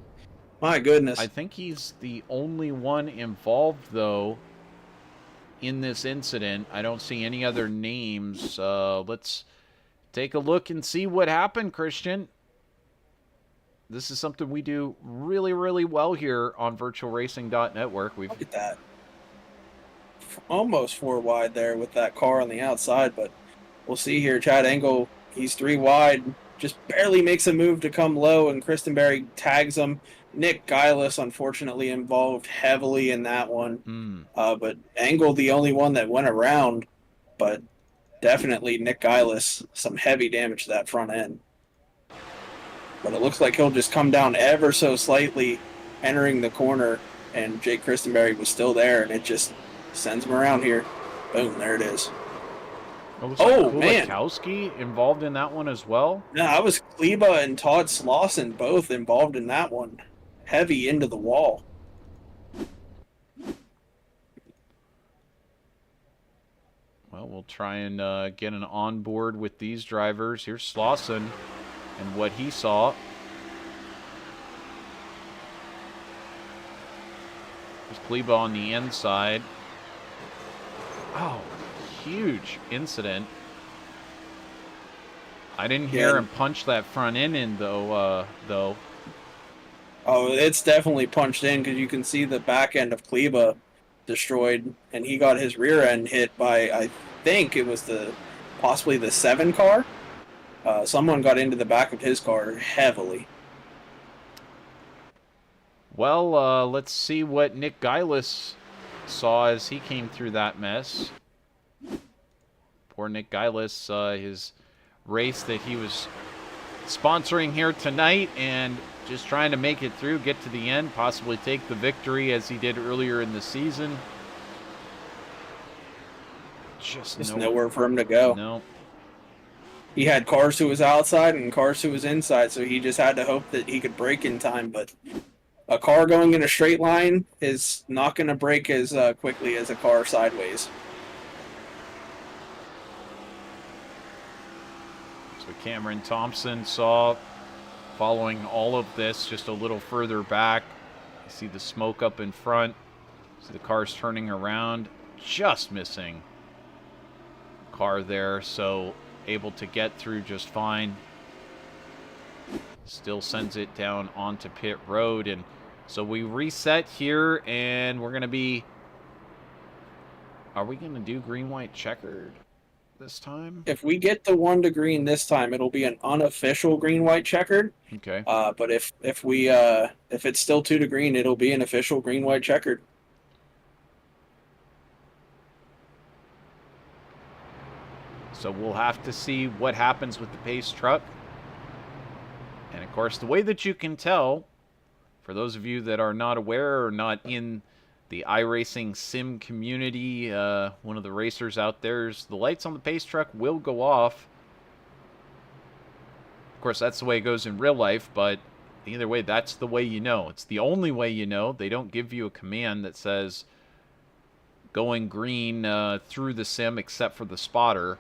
My goodness. I think he's the only one involved, though, in this incident. I don't see any other names. Let's take a look and see what happened, Christian. This is something we do really, really well here on VirtualRacing.Network. Look at that. Almost 4 wide there with that car on the outside, but we'll see here. Chad Engel, he's 3 wide, just barely makes a move to come low, and Christenberry tags him. Nick Geilis, unfortunately, involved heavily in that one. But Engel, the only one that went around, but definitely Nick Geilis, some heavy damage to that front end. But it looks like he'll just come down ever so slightly entering the corner, and Jake Christenberry was still there, and it just sends him around here. Boom, there it is. Oh, man. Kulikowski involved in that one as well? No, I was Kleba and Todd Slauson both involved in that one. Heavy into the wall. Well, we'll try and get an onboard with these drivers. Here's Slauson and what he saw. There's Kleba on the inside. Oh, huge incident. I didn't hear him punch that front end in, though. Oh, it's definitely punched in because you can see the back end of Kleba destroyed, and he got his rear end hit by, I think it was possibly the 7 car. Someone got into the back of his car heavily. Well, let's see what Nick Geilis saw as he came through that mess. Poor Nick Geilis, his race that he was sponsoring here tonight and just trying to make it through, get to the end, possibly take the victory as he did earlier in the season. Just nowhere for him to go. No. He had cars to his outside and cars to his inside, so he just had to hope that he could brake in time. But a car going in a straight line is not going to brake as quickly as a car sideways. So Cameron Thompson saw following all of this just a little further back. You see the smoke up in front. See the cars turning around. Just missing car there, so able to get through just fine. Still sends it down onto pit road, and so we reset here, and we're going to be... Are we going to do green-white checkered this time? If we get the 1 to green this time, it'll be an unofficial green-white checkered. Okay. But if it's still 2 to green, it'll be an official green-white checkered. So we'll have to see what happens with the pace truck. And of course, the way that you can tell, for those of you that are not aware or not in the iRacing sim community, one of the racers out there, is the lights on the pace truck will go off. Of course, that's the way it goes in real life, but either way, that's the way you know. It's the only way you know. They don't give you a command that says going green through the sim except for the spotter.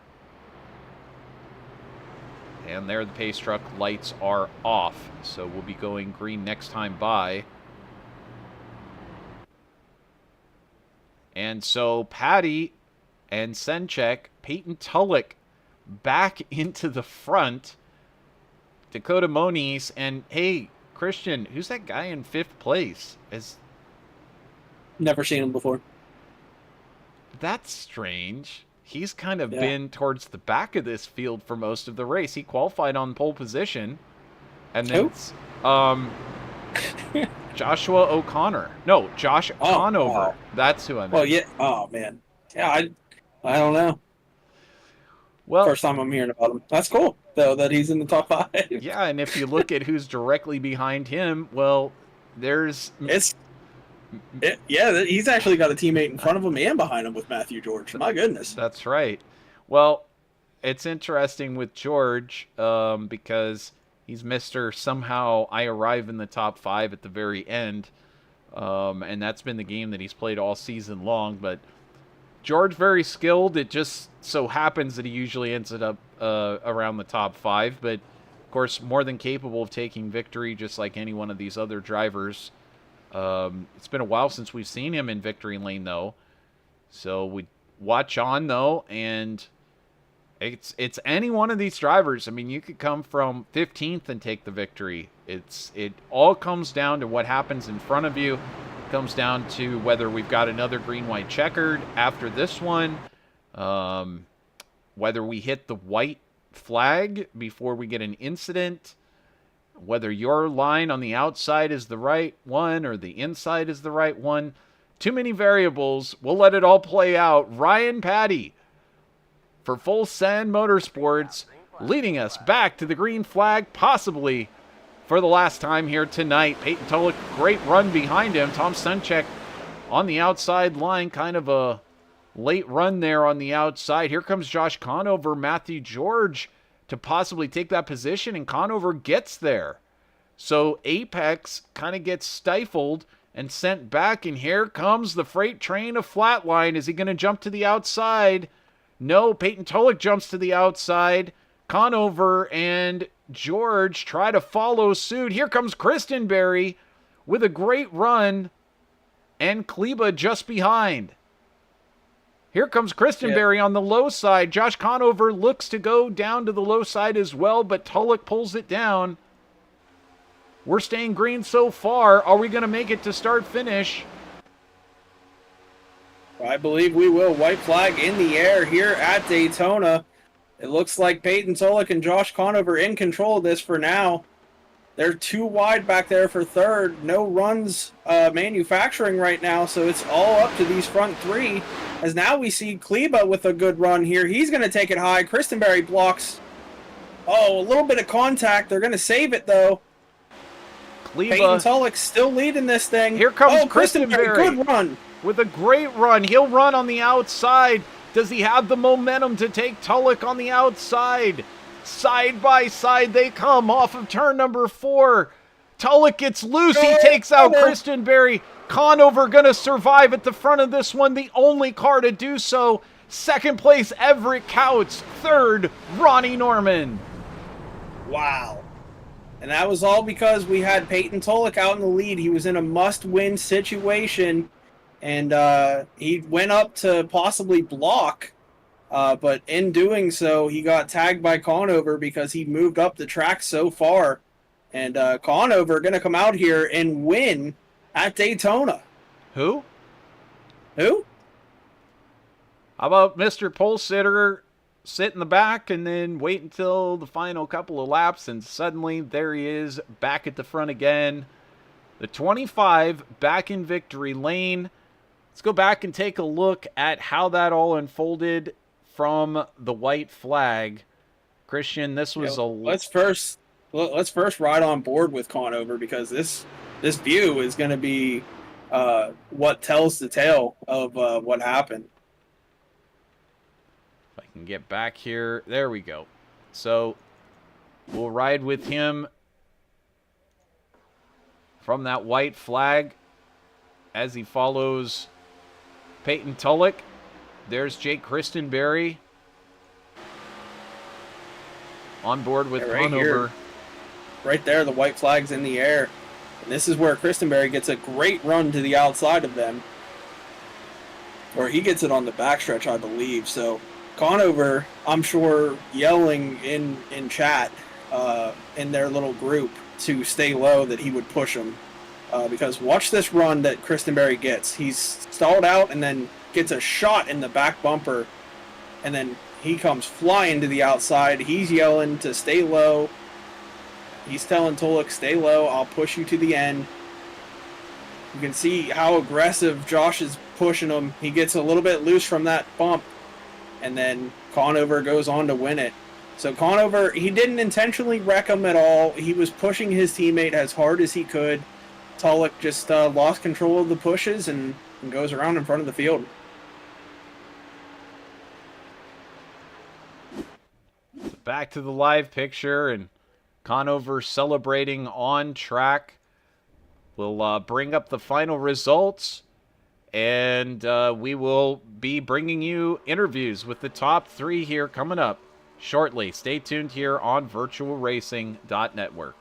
And there the pace truck lights are off. So we'll be going green next time by. And so Patty and Senchek, Peyton Tulloch back into the front. Dakota Moniz, and hey, Christian, who's that guy in 5th place? Never seen him before. That's strange. He's kind of been towards the back of this field for most of the race. He qualified on pole position. And then Joshua O'Connor. No, Josh Conover. Wow. That's who I meant. Well, yeah. Oh, man. Yeah, I don't know. Well, first time I'm hearing about him. That's cool, though, that he's in the top 5. Yeah, and if you look at who's directly behind him, well, there's... he's actually got a teammate in front of him and behind him with Matthew George. My goodness. That's right. Well, it's interesting with George because he's Mr. Somehow I arrive in the top 5 at the very end. And that's been the game that he's played all season long. But George, very skilled. It just so happens that he usually ends up around the top 5. But, of course, more than capable of taking victory just like any one of these other drivers. It's been a while since we've seen him in victory lane, though. So we watch on, though, and it's any one of these drivers. I mean, you could come from 15th and take the victory. It all comes down to what happens in front of you. It comes down to whether we've got another green-white checkered after this one, whether we hit the white flag before we get an incident, whether your line on the outside is the right one or the inside is the right one. Too many variables. We'll let it all play out. Ryan Patty for Full Send Motorsports, leading us back to the green flag, possibly for the last time here tonight. Peyton Tulloch, great run behind him. Tom Senchek on the outside line, kind of a late run there on the outside. Here comes Josh Conover, Matthew George to possibly take that position, and Conover gets there. So Apex kind of gets stifled and sent back, and here comes the freight train of Flatline. Is he going to jump to the outside? No, Peyton Tulloch jumps to the outside. Conover and George try to follow suit. Here comes Kristen Berry with a great run, and Kleba just behind. Here comes Kristen Berry on the low side. Josh Conover looks to go down to the low side as well, but Tulloch pulls it down. We're staying green so far. Are we going to make it to start-finish? I believe we will. White flag in the air here at Daytona. It looks like Peyton Tulloch and Josh Conover in control of this for now. They're too wide back there for third. No runs manufacturing right now, so it's all up to these front 3. As now we see Kleba with a good run here. He's going to take it high. Kristenberry blocks. Oh, a little bit of contact. They're going to save it, though. Kleba. Peyton Tulloch still leading this thing. Here comes Kristenberry. Good run. With a great run. He'll run on the outside. Does he have the momentum to take Tulloch on the outside? Side by side they come off of turn number 4. Tulloch gets loose. He takes out Kristenberry. Conover going to survive at the front of this one. The only car to do so. Second place, Everett Couts. Third, Ronnie Norman. Wow. And that was all because we had Peyton Tulloch out in the lead. He was in a must-win situation. And he went up to possibly block. But in doing so, he got tagged by Conover because he moved up the track so far. And Conover going to come out here and win at Daytona. Who? How about Mr. Pole Sitter sit in the back and then wait until the final couple of laps, and suddenly there he is back at the front again. The 25 back in victory lane. Let's go back and take a look at how that all unfolded from the white flag. Christian, this was let's first ride on board with Conover, because this view is going to be what tells the tale of what happened. If I can get back here. There we go. So we'll ride with him from that white flag as he follows Peyton Tulloch. There's Jake Christenberry on board with Conover. Right there, the white flag's in the air. And this is where Christenberry gets a great run to the outside of them. Or he gets it on the backstretch, I believe. So Conover, I'm sure, yelling in chat in their little group to stay low that he would push him. Because watch this run that Christenberry gets. He's stalled out and then gets a shot in the back bumper. And then he comes flying to the outside. He's yelling to stay low. He's telling Tulloch, stay low, I'll push you to the end. You can see how aggressive Josh is pushing him. He gets a little bit loose from that bump. And then Conover goes on to win it. So Conover, he didn't intentionally wreck him at all. He was pushing his teammate as hard as he could. Tulloch just lost control of the pushes and goes around in front of the field. Back to the live picture, and Conover celebrating on track. We'll bring up the final results, and we will be bringing you interviews with the top 3 here coming up shortly. Stay tuned here on VirtualRacing.Network.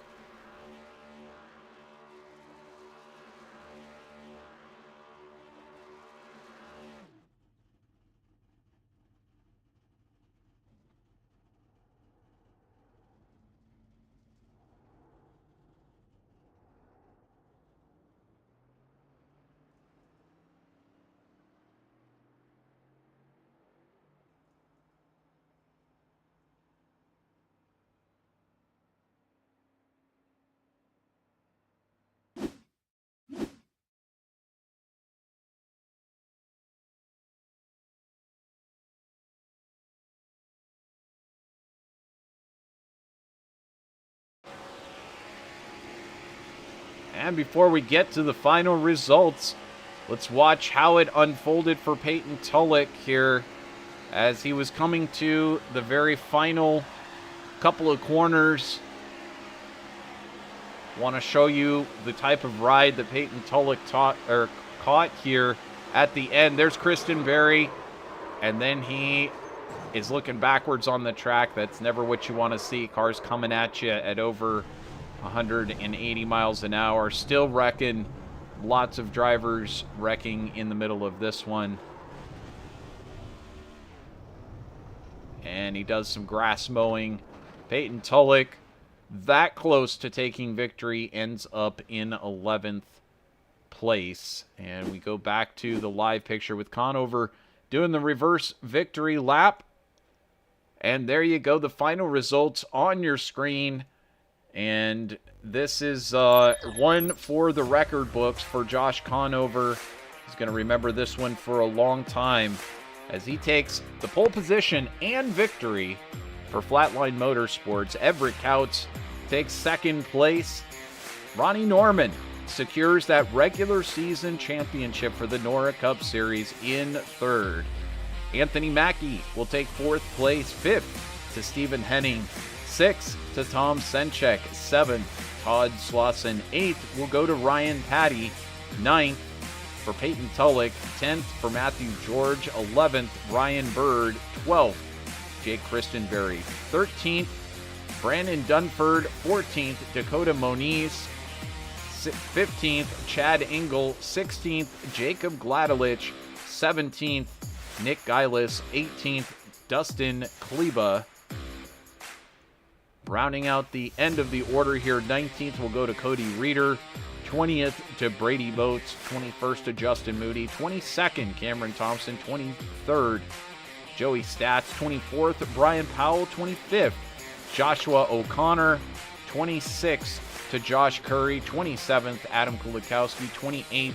And before we get to the final results, let's watch how it unfolded for Peyton Tulloch here as he was coming to the very final couple of corners. Want to show you the type of ride that Peyton Tulloch caught here at the end. There's Christenberry, and then he is looking backwards on the track. That's never what you want to see. Cars coming at you at over 180 miles an hour, still wrecking. Lots of drivers wrecking in the middle of this one. And he does some grass mowing. Peyton Tulloch, that close to taking victory, ends up in 11th place. And we go back to the live picture with Conover doing the reverse victory lap. And there you go, the final results on your screen. And this is one for the record books for Josh Conover. He's going to remember this one for a long time as he takes the pole position and victory for Flatline Motorsports. Everett Couts takes second place. Ronnie Norman secures that regular season championship for the NORA Cup Series in third. Anthony Mackie will take fourth place. Fifth to Stephen Henning. Sixth to Tom Senchek. Seventh, Todd Slauson. Eighth will go to Ryan Patty. Ninth for Peyton Tulloch. 10th for Matthew George. 11th, Ryan Bird. 12th, Jake Christenberry. 13th, Brandon Dunford. 14th, Dakota Moniz. 15th, Chad Engel. 16th, Jacob Gladelich. 17th, Nick Geilis. 18th, Dustin Kleba. Rounding out the end of the order here, 19th will go to Cody Reeder. 20th to Brady Boats. 21st to Justin Moody. 22nd, Cameron Thompson. 23rd, Joey Stats. 24th, Brian Powell. 25th, Joshua O'Connor. 26th to Josh Curry. 27th, Adam Kulikowski. 28th,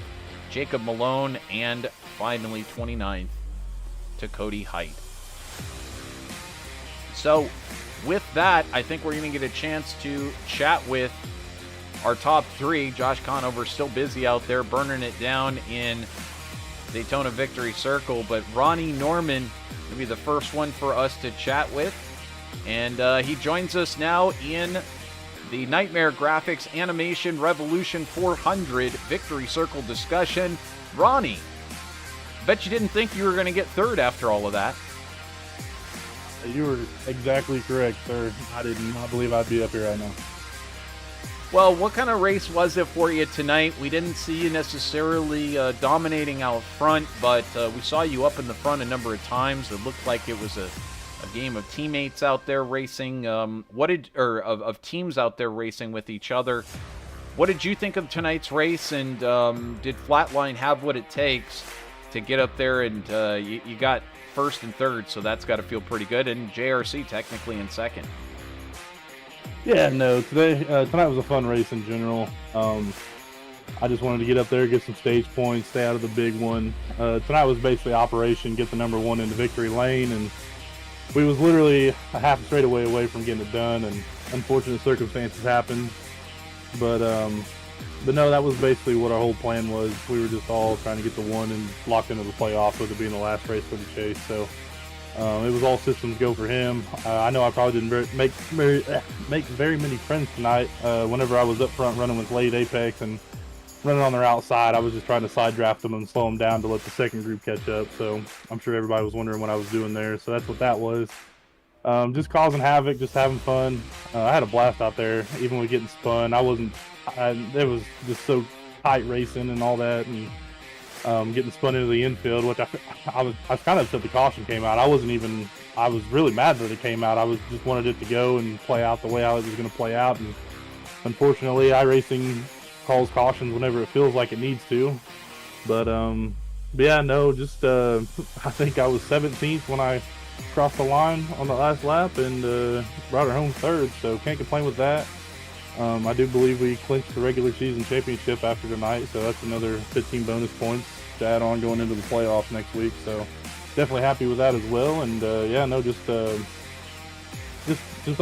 Jacob Malone. And finally, 29th to Cody Height. So, with that, I think we're going to get a chance to chat with our top 3. Josh Conover still busy out there burning it down in Daytona Victory Circle, but Ronnie Norman will be the first one for us to chat with. And he joins us now in the Nightmare Graphics Animation Revolution 400 Victory Circle discussion. Ronnie, bet you didn't think you were going to get third after all of that. You were exactly correct, sir. I did not believe I'd be up here right now. Well, what kind of race was it for you tonight? We didn't see you necessarily dominating out front, but we saw you up in the front a number of times. It looked like it was a game of teammates out there racing. Of teams out there racing with each other. What did you think of tonight's race? And did Flatline have what it takes to get up there? And you got first and third, so that's got to feel pretty good. And JRC technically in second. Yeah, no, tonight was a fun race in general. I just wanted to get up there, get some stage points, stay out of the big one. Tonight was basically operation, get the number one into victory lane, and we was literally a half a straightaway away from getting it done, and unfortunate circumstances happened. But no, that was basically what our whole plan was. We were just all trying to get the one and locked into the playoff with it being the last race for the chase. So it was all systems go for him. I know I probably didn't make very many friends tonight. Whenever I was up front running with late Apex and running on their outside, I was just trying to side draft them and slow them down to let the second group catch up. So I'm sure everybody was wondering what I was doing there. So that's what that was. Just causing havoc, just having fun. I had a blast out there, even with getting spun. It was just so tight racing and all that, and getting spun into the infield, which I was kind of upset the caution came out. I was really mad that it came out. I just wanted it to go and play out the way I was going to play out, and unfortunately iRacing calls cautions whenever it feels like it needs to. But yeah, no, just I think I was 17th when I crossed the line on the last lap and brought her home third, so can't complain with that. I do believe we clinched the regular season championship after tonight, so that's another 15 bonus points to add on going into the playoffs next week. So definitely happy with that as well. And yeah, no, just I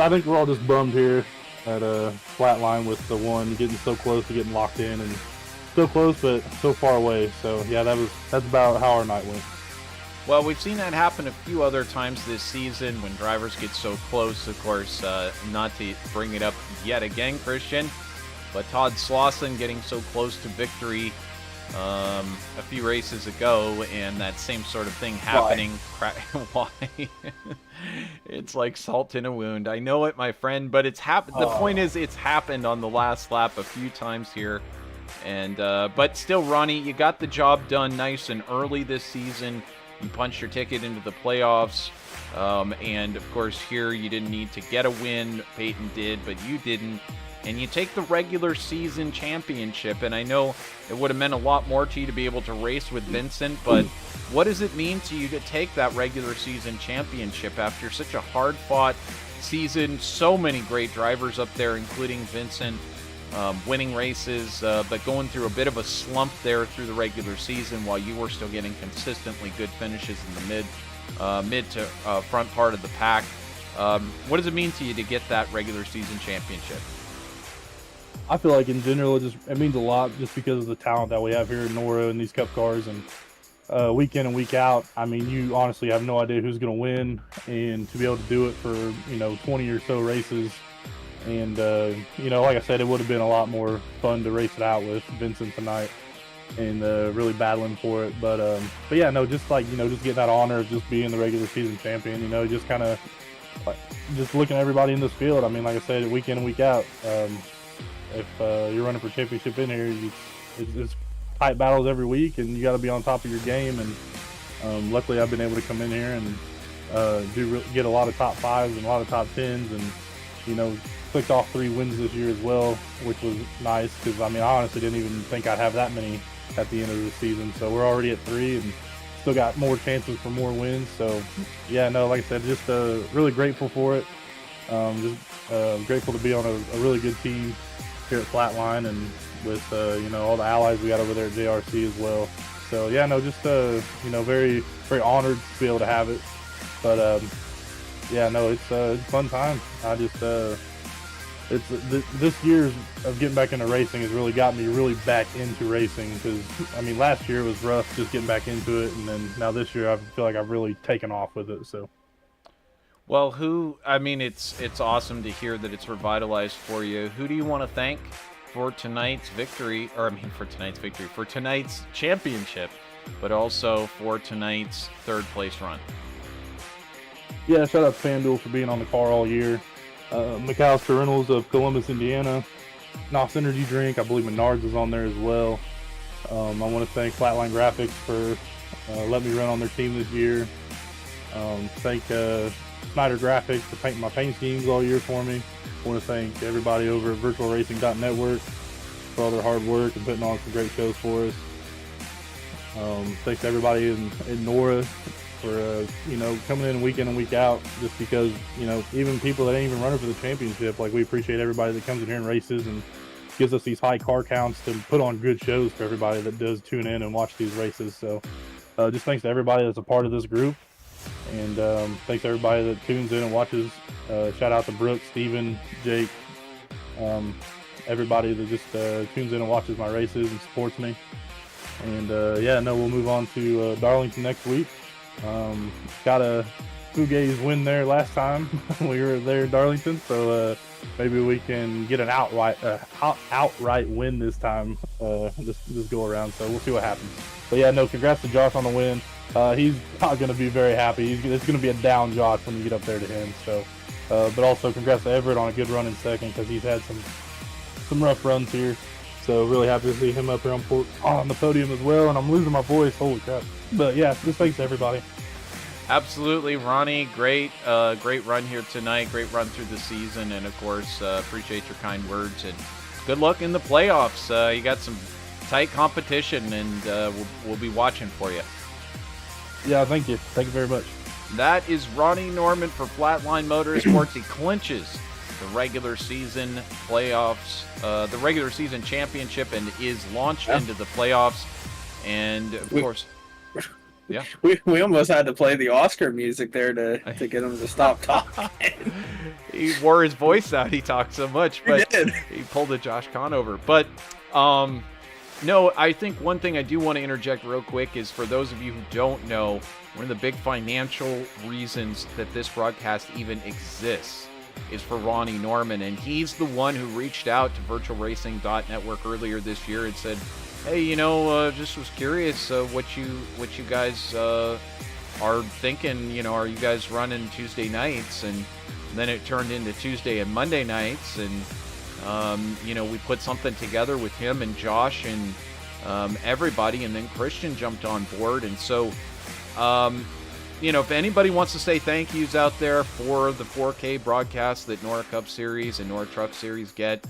think we're all just bummed here at Flatline with the one getting so close to getting locked in, and so close but so far away. So yeah, that's about how our night went. Well, we've seen that happen a few other times this season when drivers get so close. Of course, not to bring it up yet again, Christian, but Todd Slauson getting so close to victory a few races ago, and that same sort of thing happening. Why? It's like salt in a wound. I know it, my friend, but it's happened. The point is, it's happened on the last lap a few times here. And but still, Ronnie, you got the job done nice and early this season. You punched your ticket into the playoffs, and of course here you didn't need to get a win. Peyton did, but you didn't, and you take the regular season championship. And I know it would have meant a lot more to you to be able to race with Vincent, but what does it mean to you to take that regular season championship after such a hard-fought season? So many great drivers up there, including Vincent, winning races, but going through a bit of a slump there through the regular season while you were still getting consistently good finishes in the mid to front part of the pack. What does it mean to you to get that regular season championship? I feel like in general it means a lot just because of the talent that we have here in NORA and these Cup cars, and week in and week out. I mean, you honestly have no idea who's going to win, and to be able to do it for 20 or so races. And, like I said, it would have been a lot more fun to race it out with Vincent tonight and really battling for it. But yeah, no, just just getting that honor of just being the regular season champion, just kind of just looking at everybody in this field. I mean, like I said, week in and week out, if you're running for championship in here, it's tight battles every week, and you got to be on top of your game. And luckily I've been able to come in here and get a lot of top fives and a lot of top tens, and, clicked off 3 wins this year as well, which was nice because I honestly didn't even think I'd have that many at the end of the season. So we're already at 3 and still got more chances for more wins. So yeah, no, like I said, just really grateful for it. Just grateful to be on a really good team here at Flatline, and with all the allies we got over there at JRC as well. So yeah, no, just very very honored to be able to have it. But yeah, no, it's a fun time. I just this year's of getting back into racing has really got me really back into racing, because last year was rough just getting back into it, and then now this year I feel like I've really taken off with it. So Well, I mean, it's awesome to hear that it's revitalized for you. Who do you want to thank for tonight's victory, for tonight's championship, but also for tonight's third place run? Yeah, shout out to FanDuel for being on the car all year. McAllister Reynolds of Columbus, Indiana. NOS Energy Drink, I believe Menards is on there as well. I want to thank Flatline Graphics for letting me run on their team this year. Thank Snyder Graphics for painting my paint schemes all year for me. I want to thank everybody over at VirtualRacing.Network for all their hard work and putting on some great shows for us. Thanks to everybody in NORA for coming in week and week out, just because even people that ain't even running for the championship, like, we appreciate everybody that comes in here and races and gives us these high car counts to put on good shows for everybody that does tune in and watch these races. So just thanks to everybody that's a part of this group, and thanks to everybody that tunes in and watches. Shout out to Brooke, Steven, Jake, everybody that just tunes in and watches my races and supports me. And we'll move on to Darlington next week. Got a Fugaze win there last time we were there in Darlington, so maybe we can get an outright win this time, this go around. So we'll see what happens. But yeah, no, congrats to Josh on the win. He's not going to be very happy. It's going to be a down Josh when you get up there to him. So, but also congrats to Everett on a good run in second, because he's had some rough runs here. So really happy to see him up here on the podium as well. And I'm losing my voice. Holy crap. But yeah, just thanks to everybody. Absolutely, Ronnie. Great run here tonight. Great run through the season. And of course, appreciate your kind words. And good luck in the playoffs. You got some tight competition, and we'll be watching for you. Yeah, thank you. Thank you very much. That is Ronnie Norman for Flatline Motorsports. He clinches the regular season playoffs, the regular season championship, and is launched into the playoffs. And of course, yeah, we almost had to play the Oscar music there to get him to stop talking. He wore his voice out. He talked so much, but he pulled a Josh Conover. But no, I think one thing I do want to interject real quick is, for those of you who don't know, one of the big financial reasons that this broadcast even exists is for Ronnie Norman, and he's the one who reached out to VirtualRacing.Network earlier this year and said, hey, just was curious what you guys are thinking. Are you guys running Tuesday nights? And then it turned into Tuesday and Monday nights, and we put something together with him and Josh and everybody, and then Christian jumped on board. And so if anybody wants to say thank yous out there for the 4K broadcast that NORA Cup Series and NORA Truck Series get,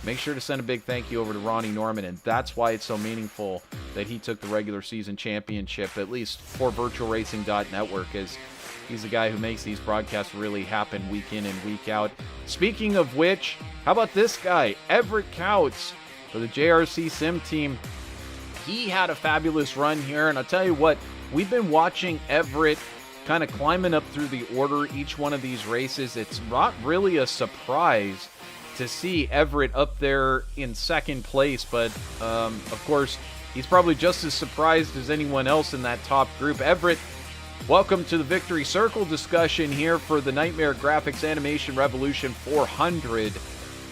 make sure to send a big thank you over to Ronnie Norman. And that's why it's so meaningful that he took the regular season championship, at least for VirtualRacing.Network, as he's the guy who makes these broadcasts really happen week in and week out. Speaking of which, how about this guy, Everett Couts, for the JRC Sim team? He had a fabulous run here, and I'll tell you what, we've been watching Everett kind of climbing up through the order each one of these races. It's not really a surprise to see Everett up there in second place, but of course, he's probably just as surprised as anyone else in that top group. Everett, welcome to the Victory Circle discussion here for the Nightmare Graphics Animation Revolution 400,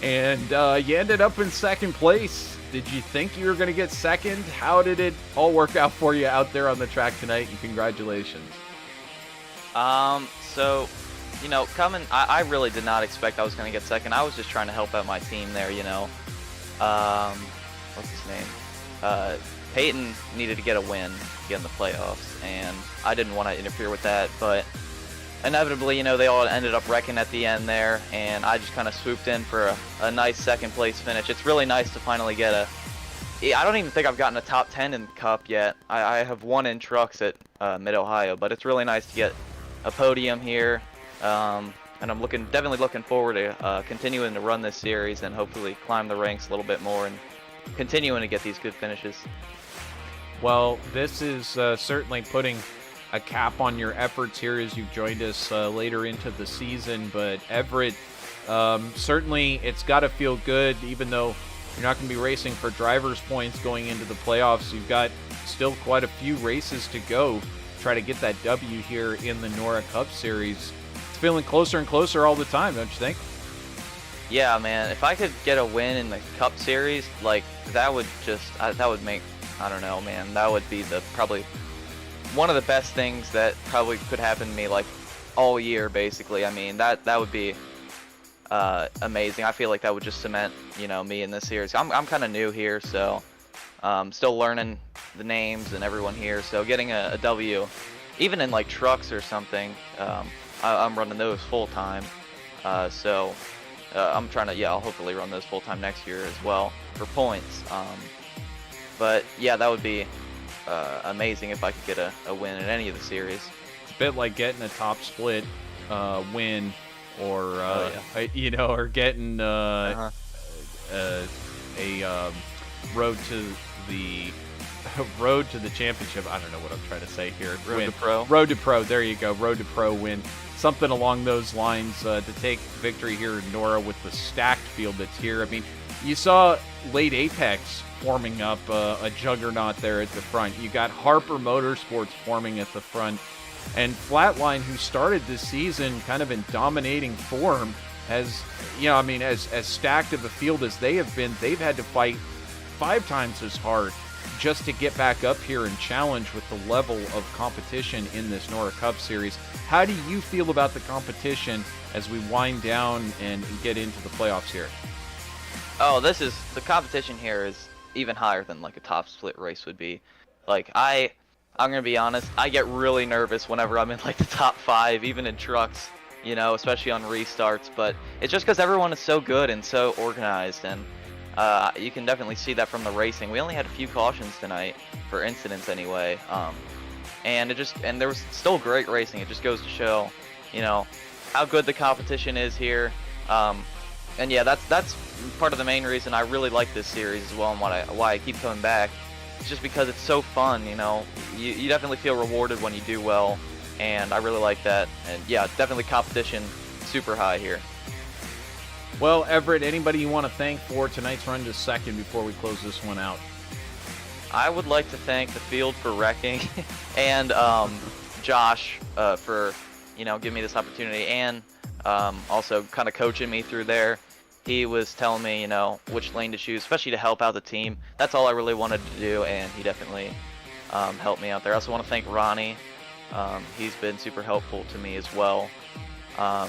and you ended up in second place. Did you think you were going to get second? How did it all work out for you out there on the track tonight, and congratulations? I really did not expect I was going to get second. I was just trying to help out my team there, what's his name? Peyton needed to get a win to get in the playoffs, and I didn't want to interfere with that, but inevitably, they all ended up wrecking at the end there, and I just kind of swooped in for a nice second place finish. It's really nice to finally get I don't even think I've gotten a top 10 in Cup yet. I have one in trucks at Mid-Ohio, but it's really nice to get a podium here, and I'm definitely looking forward to continuing to run this series and hopefully climb the ranks a little bit more and continuing to get these good finishes. Well, this is certainly putting a cap on your efforts here as you've joined us later into the season, but Everett, certainly it's got to feel good, even though you're not going to be racing for driver's points going into the playoffs. You've got still quite a few races to go. Try to get that W here in the NORA Cup Series. it's feeling closer and closer all the time, don't you think? Yeah, man. If I could get a win in the Cup Series, like that would that would make, I don't know, man. That would be probably one of the best things that probably could happen to me like all year, basically. I mean, that would be amazing. I feel like that would just cement, me in this series. I'm kind of new here, so still learning the names and everyone here. So getting a W, even in like trucks or something, I'm running those full time. So I'm trying to, I'll hopefully run those full time next year as well for points. But yeah, that would be amazing if I could get a win in any of the series. It's a bit like getting a top split win, or or getting a road to the championship. I don't know what I'm trying to say here. Road to Pro. Road to Pro. There you go. Road to Pro win. Something along those lines to take victory here in NORA with the stacked field that's here. I mean, you saw late Apex forming up a juggernaut there at the front. You got Harper Motorsports forming at the front. And Flatline, who started this season kind of in dominating form, has, as stacked of a field as they have been, they've had to fight 5 times as hard just to get back up here and challenge with the level of competition in this NORA Cup Series. How do you feel about the competition as we wind down and get into the playoffs here? Oh, the competition here is even higher than like a top split race would be. Like I'm gonna be honest, I get really nervous whenever I'm in like the top 5, even in trucks, especially on restarts. But it's just because everyone is so good and so organized, and you can definitely see that from the racing. We only had a few cautions tonight for incidents anyway, and there was still great racing. It just goes to show, how good the competition is here. And yeah, that's part of the main reason I really like this series as well, and why I keep coming back. It's just because it's so fun, You definitely feel rewarded when you do well, and I really like that. And yeah, definitely competition super high here. Well, Everett, anybody you want to thank for tonight's run to second before we close this one out? I would like to thank the field for wrecking, and Josh for giving me this opportunity, and also kind of coaching me through there. He was telling me, which lane to choose, especially to help out the team. That's all I really wanted to do, and he definitely helped me out there. I also want to thank Ronnie. He's been super helpful to me as well.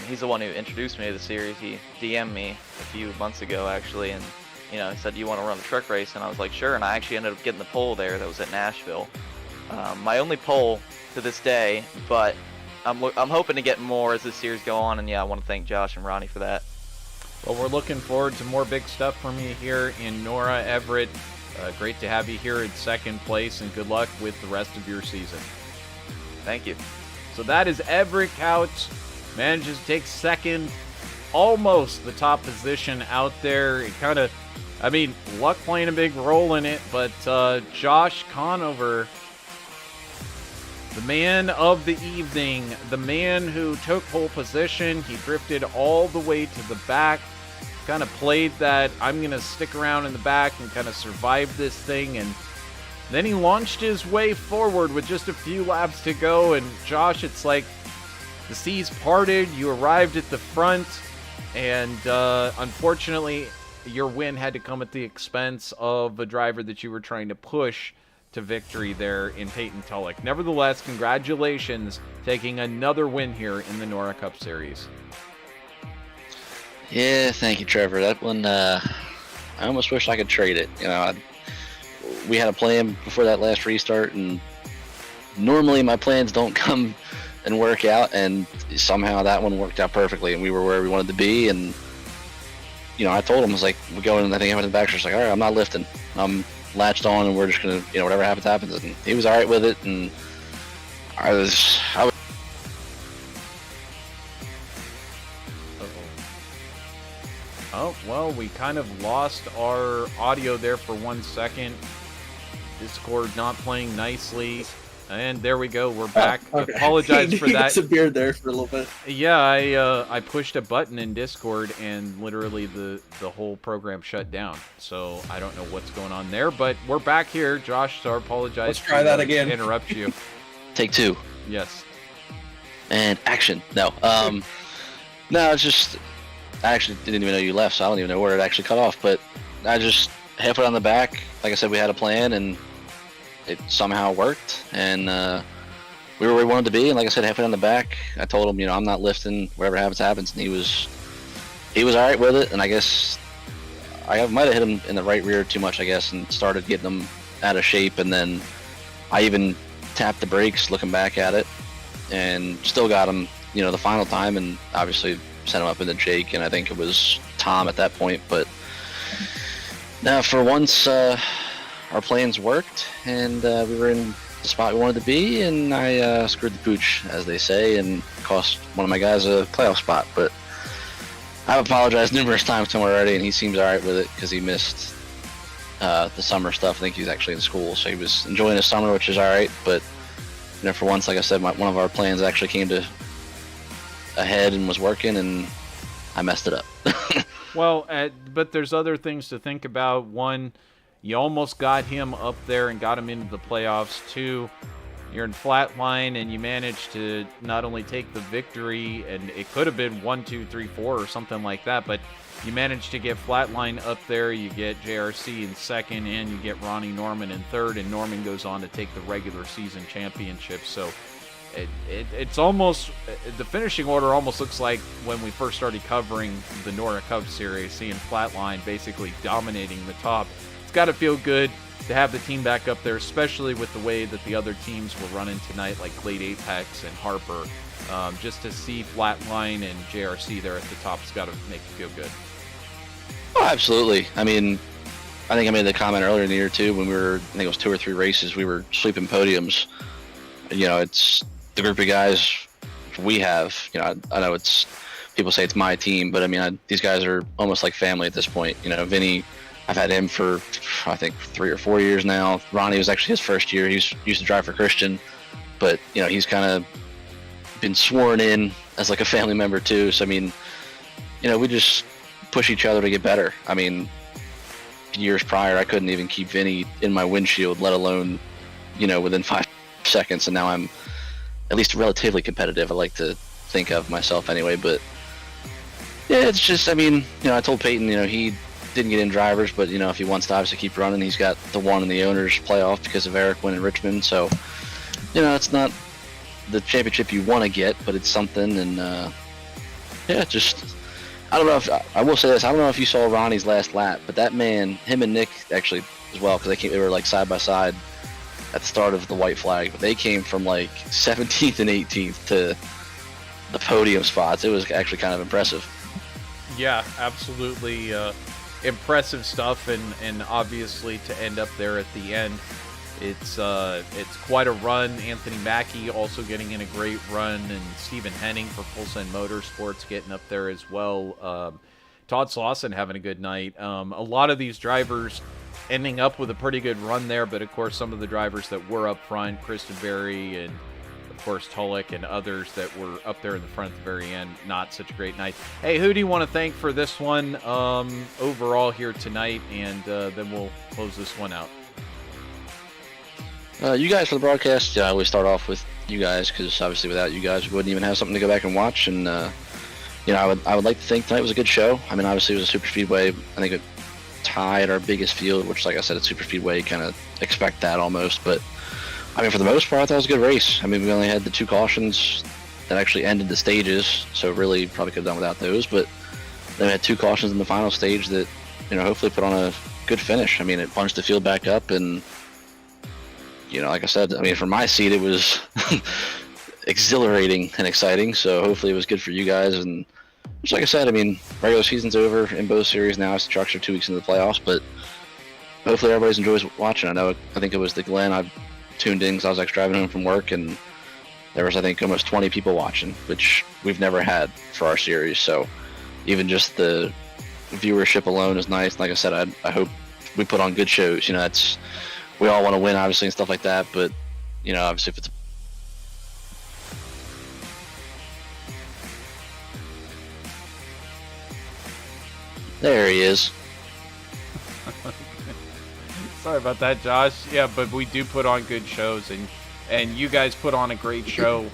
He's the one who introduced me to the series. He DM'd me a few months ago, actually, and he said, "Do you want to run the truck race?" And I was like, "Sure." And I actually ended up getting the pole there. That was at Nashville. My only pole to this day, but I'm hoping to get more as this series go on. And yeah, I want to thank Josh and Ronnie for that. Well, we're looking forward to more big stuff from you here in NORA. Everett, great to have you here in second place, and good luck with the rest of your season. Thank you. So that is Everett Couch. Manages to take second, almost the top position out there. It kind of, luck playing a big role in it, but Josh Conover, the man of the evening, the man who took pole position, he drifted all the way to the back, kind of played that I'm going to stick around in the back and kind of survive this thing, and then he launched his way forward with just a few laps to go, and Josh, it's like the seas parted, you arrived at the front, and unfortunately, your win had to come at the expense of a driver that you were trying to push to victory there in Peyton Tulloch. Nevertheless, congratulations, taking another win here in the NORA Cup Series. Yeah, thank you, Trevor. That one, I almost wish I could trade it. We had a plan before that last restart, and normally my plans don't come and work out, and somehow that one worked out perfectly, and we were where we wanted to be. And I told him, I was like, we go in, I think I went to the back, so I was like, all right, I'm not lifting, I'm latched on, and we're just gonna, whatever happens. And he was all right with it, and I was. Oh, well, we kind of lost our audio there for 1 second. Discord not playing nicely. And there we go, we're back. Okay. Apologize for that. He disappeared there for a little bit. Yeah, I pushed a button in Discord, and literally the whole program shut down. So I don't know what's going on there, but we're back here. Josh, so I apologize. Let's try that again. Interrupt you. Take 2. Yes. And action. No. No, it's just, I actually didn't even know you left, so I don't even know where it actually cut off. But I just halfway on the back, like I said, we had a plan, and it somehow worked. And we were where we wanted to be. And like I said, halfway on the back, I told him, I'm not lifting. Whatever happens, happens. And he was all right with it. And I guess I might have hit him in the right rear too much, I guess, and started getting him out of shape. And then I even tapped the brakes looking back at it, and still got him, the final time, and obviously sent him up into Jake, and I think it was Tom at that point. But now for once, our plans worked, and we were in the spot we wanted to be, and I screwed the pooch, as they say, and cost one of my guys a playoff spot. But I've apologized numerous times to him already, and he seems all right with it because he missed the summer stuff. I think he's actually in school, so he was enjoying his summer, which is all right. But for once, like I said, one of our plans actually came to ahead and was working, and I messed it up. Well, but there's other things to think about. One, you almost got him up there and got him into the playoffs. Two, you're in flatline, and you managed to not only take the victory, and it could have been 1, 2, 3, 4 or something like that, but you managed to get flatline up there. You get JRC in second, and you get Ronnie Norman in third, and Norman goes on to take the regular season championship. So it's almost, the finishing order almost looks like when we first started covering the NORA Cup Series, seeing flatline basically dominating the top. It's got to feel good to have the team back up there, especially with the way that the other teams were running tonight, like Glade Apex and Harper. Just to see Flatline and JRC there at the top has got to make you feel good. Oh, absolutely. I mean, I think I made the comment earlier in the year too, when we were, I think it was 2 or 3 races, we were sweeping podiums. It's the group of guys we have. I know people say it's my team, but I mean, these guys are almost like family at this point. Vinny, I've had him for, I think, 3 or 4 years now. Ronnie was actually his first year. He used to drive for Christian, but he's kind of been sworn in as like a family member too. So I mean, we just push each other to get better. I mean, years prior, I couldn't even keep Vinny in my windshield, let alone, within 5 seconds. And now I'm at least relatively competitive. I like to think of myself anyway. But yeah, it's just, I mean, I told Peyton, he didn't get in drivers, but if he wants to obviously keep running, he's got the one in the owners playoff because of Eric winning Richmond. So it's not the championship you want to get, but it's something. And yeah, just, I don't know if I will say this, I don't know if you saw Ronnie's last lap, but that man, him and Nick actually as well, because they were like side by side at the start of the white flag, but they came from like 17th and 18th to the podium spots. It was actually kind of impressive. Yeah, absolutely. Impressive stuff, and obviously to end up there at the end, it's quite a run. Anthony Mackie also getting in a great run, and Stephen Henning for Full Send Motorsports getting up there as well. Todd Slauson having a good night. A lot of these drivers ending up with a pretty good run there, but of course some of the drivers that were up front, Kristen Berry and of course Tulloch and others that were up there in the front at the very end, not such a great night. Hey, who do you want to thank for this one overall here tonight, and then we'll close this one out. You guys for the broadcast. I always start off with you guys because obviously without you guys we wouldn't even have something to go back and watch. And I would like to think tonight was a good show. I mean, obviously it was a super speedway. I think it tied our biggest field, which, like I said, at super speedway, you kind of expect that almost. But I mean, for the most part, I thought it was a good race. I mean, we only had the 2 cautions that actually ended the stages, so really probably could have done without those. But then we had 2 cautions in the final stage that hopefully put on a good finish. I mean, it punched the field back up, and like I said, I mean, from my seat, it was exhilarating and exciting. So hopefully it was good for you guys. And just like I said, I mean, regular season's over in both series now. It's the trucks are 2 weeks into the playoffs, but hopefully everybody enjoys watching. I think it was the Glen. I tuned in because I was actually driving home from work, and there was, I think, almost 20 people watching, which we've never had for our series. So even just the viewership alone is nice. Like I said, I hope we put on good shows. We all want to win, obviously, and stuff like that, but obviously if it's there he is. Sorry about that, Josh. Yeah, but we do put on good shows, and And you guys put on a great show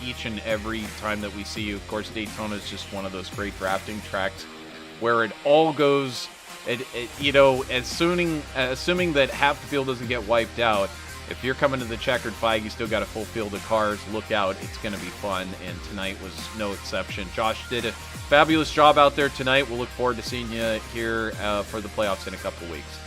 each and every time that we see you. Of course, Daytona is just one of those great drafting tracks where it all goes. Assuming that half the field doesn't get wiped out, if you're coming to the checkered flag, you still got a full field of cars. Look out, it's going to be fun, and tonight was no exception. Josh did a fabulous job out there tonight. We'll look forward to seeing you here for the playoffs in a couple of weeks.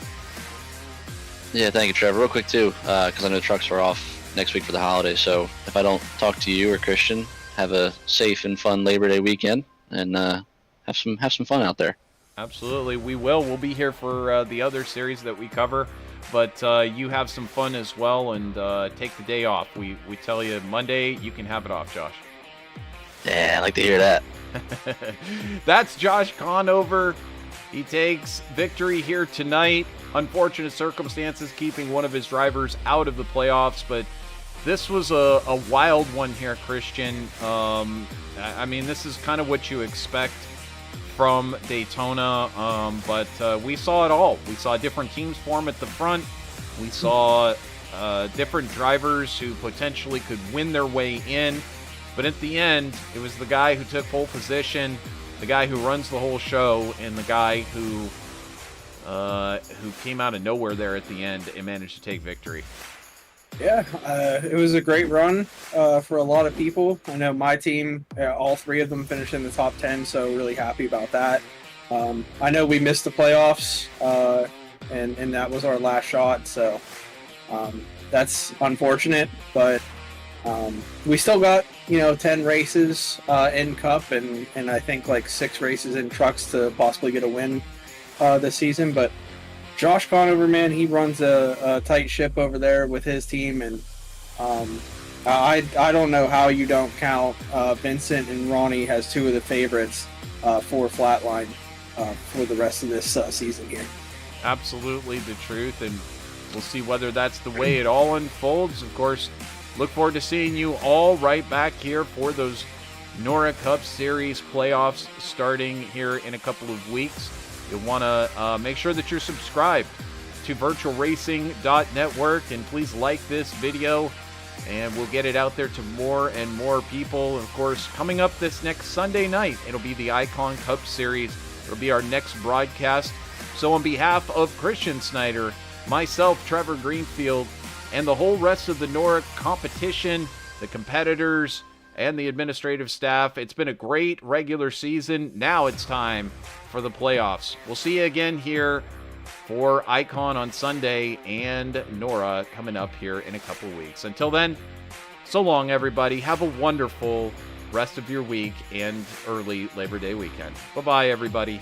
Yeah, thank you, Trevor. Real quick, too, because I know the trucks are off next week for the holidays, so if I don't talk to you or Christian, have a safe and fun Labor Day weekend, and have some fun out there. Absolutely, we will. We'll be here for the other series that we cover, but you have some fun as well, and take the day off. We tell you Monday, you can have it off, Josh. Yeah, I like to hear that. That's Josh Conover. He takes victory here tonight. Unfortunate circumstances keeping one of his drivers out of the playoffs, but this was a wild one here, Christian. I mean, this is kind of what you expect from Daytona, but we saw it all. We saw different teams form at the front. We saw different drivers who potentially could win their way in, but at the end, it was the guy who took pole position, the guy who runs the whole show, and the guy who came out of nowhere there at the end and managed to take victory. Yeah, it was a great run for a lot of people. I know my team, all three of them finished in the top 10, so really happy about that. I know we missed the playoffs, and that was our last shot, so that's unfortunate, but we still got 10 races in Cup, and I think like 6 races in trucks to possibly get a win this season. But Josh Conover, man, he runs a tight ship over there with his team, and I don't know how you don't count Vincent and Ronnie as 2 of the favorites for Flatline for the rest of this season here. Absolutely the truth, and we'll see whether that's the way it all unfolds. Of course, look forward to seeing you all right back here for those NORA Cup Series playoffs starting here in a couple of weeks. You'll want to make sure that you're subscribed to VirtualRacing.Network, and please like this video, and we'll get it out there to more and more people. Of course, coming up this next Sunday night, it'll be the Icon Cup Series. It'll be our next broadcast. So on behalf of Christian Snyder, myself, Trevor Greenfield, and the whole rest of the NORA competition, the competitors, and the administrative staff, it's been a great regular season. Now it's time for the playoffs. We'll see you again here for Icon on Sunday and NORA coming up here in a couple of weeks. Until then, so long, everybody. Have a wonderful rest of your week and early Labor Day weekend. Bye-bye, everybody.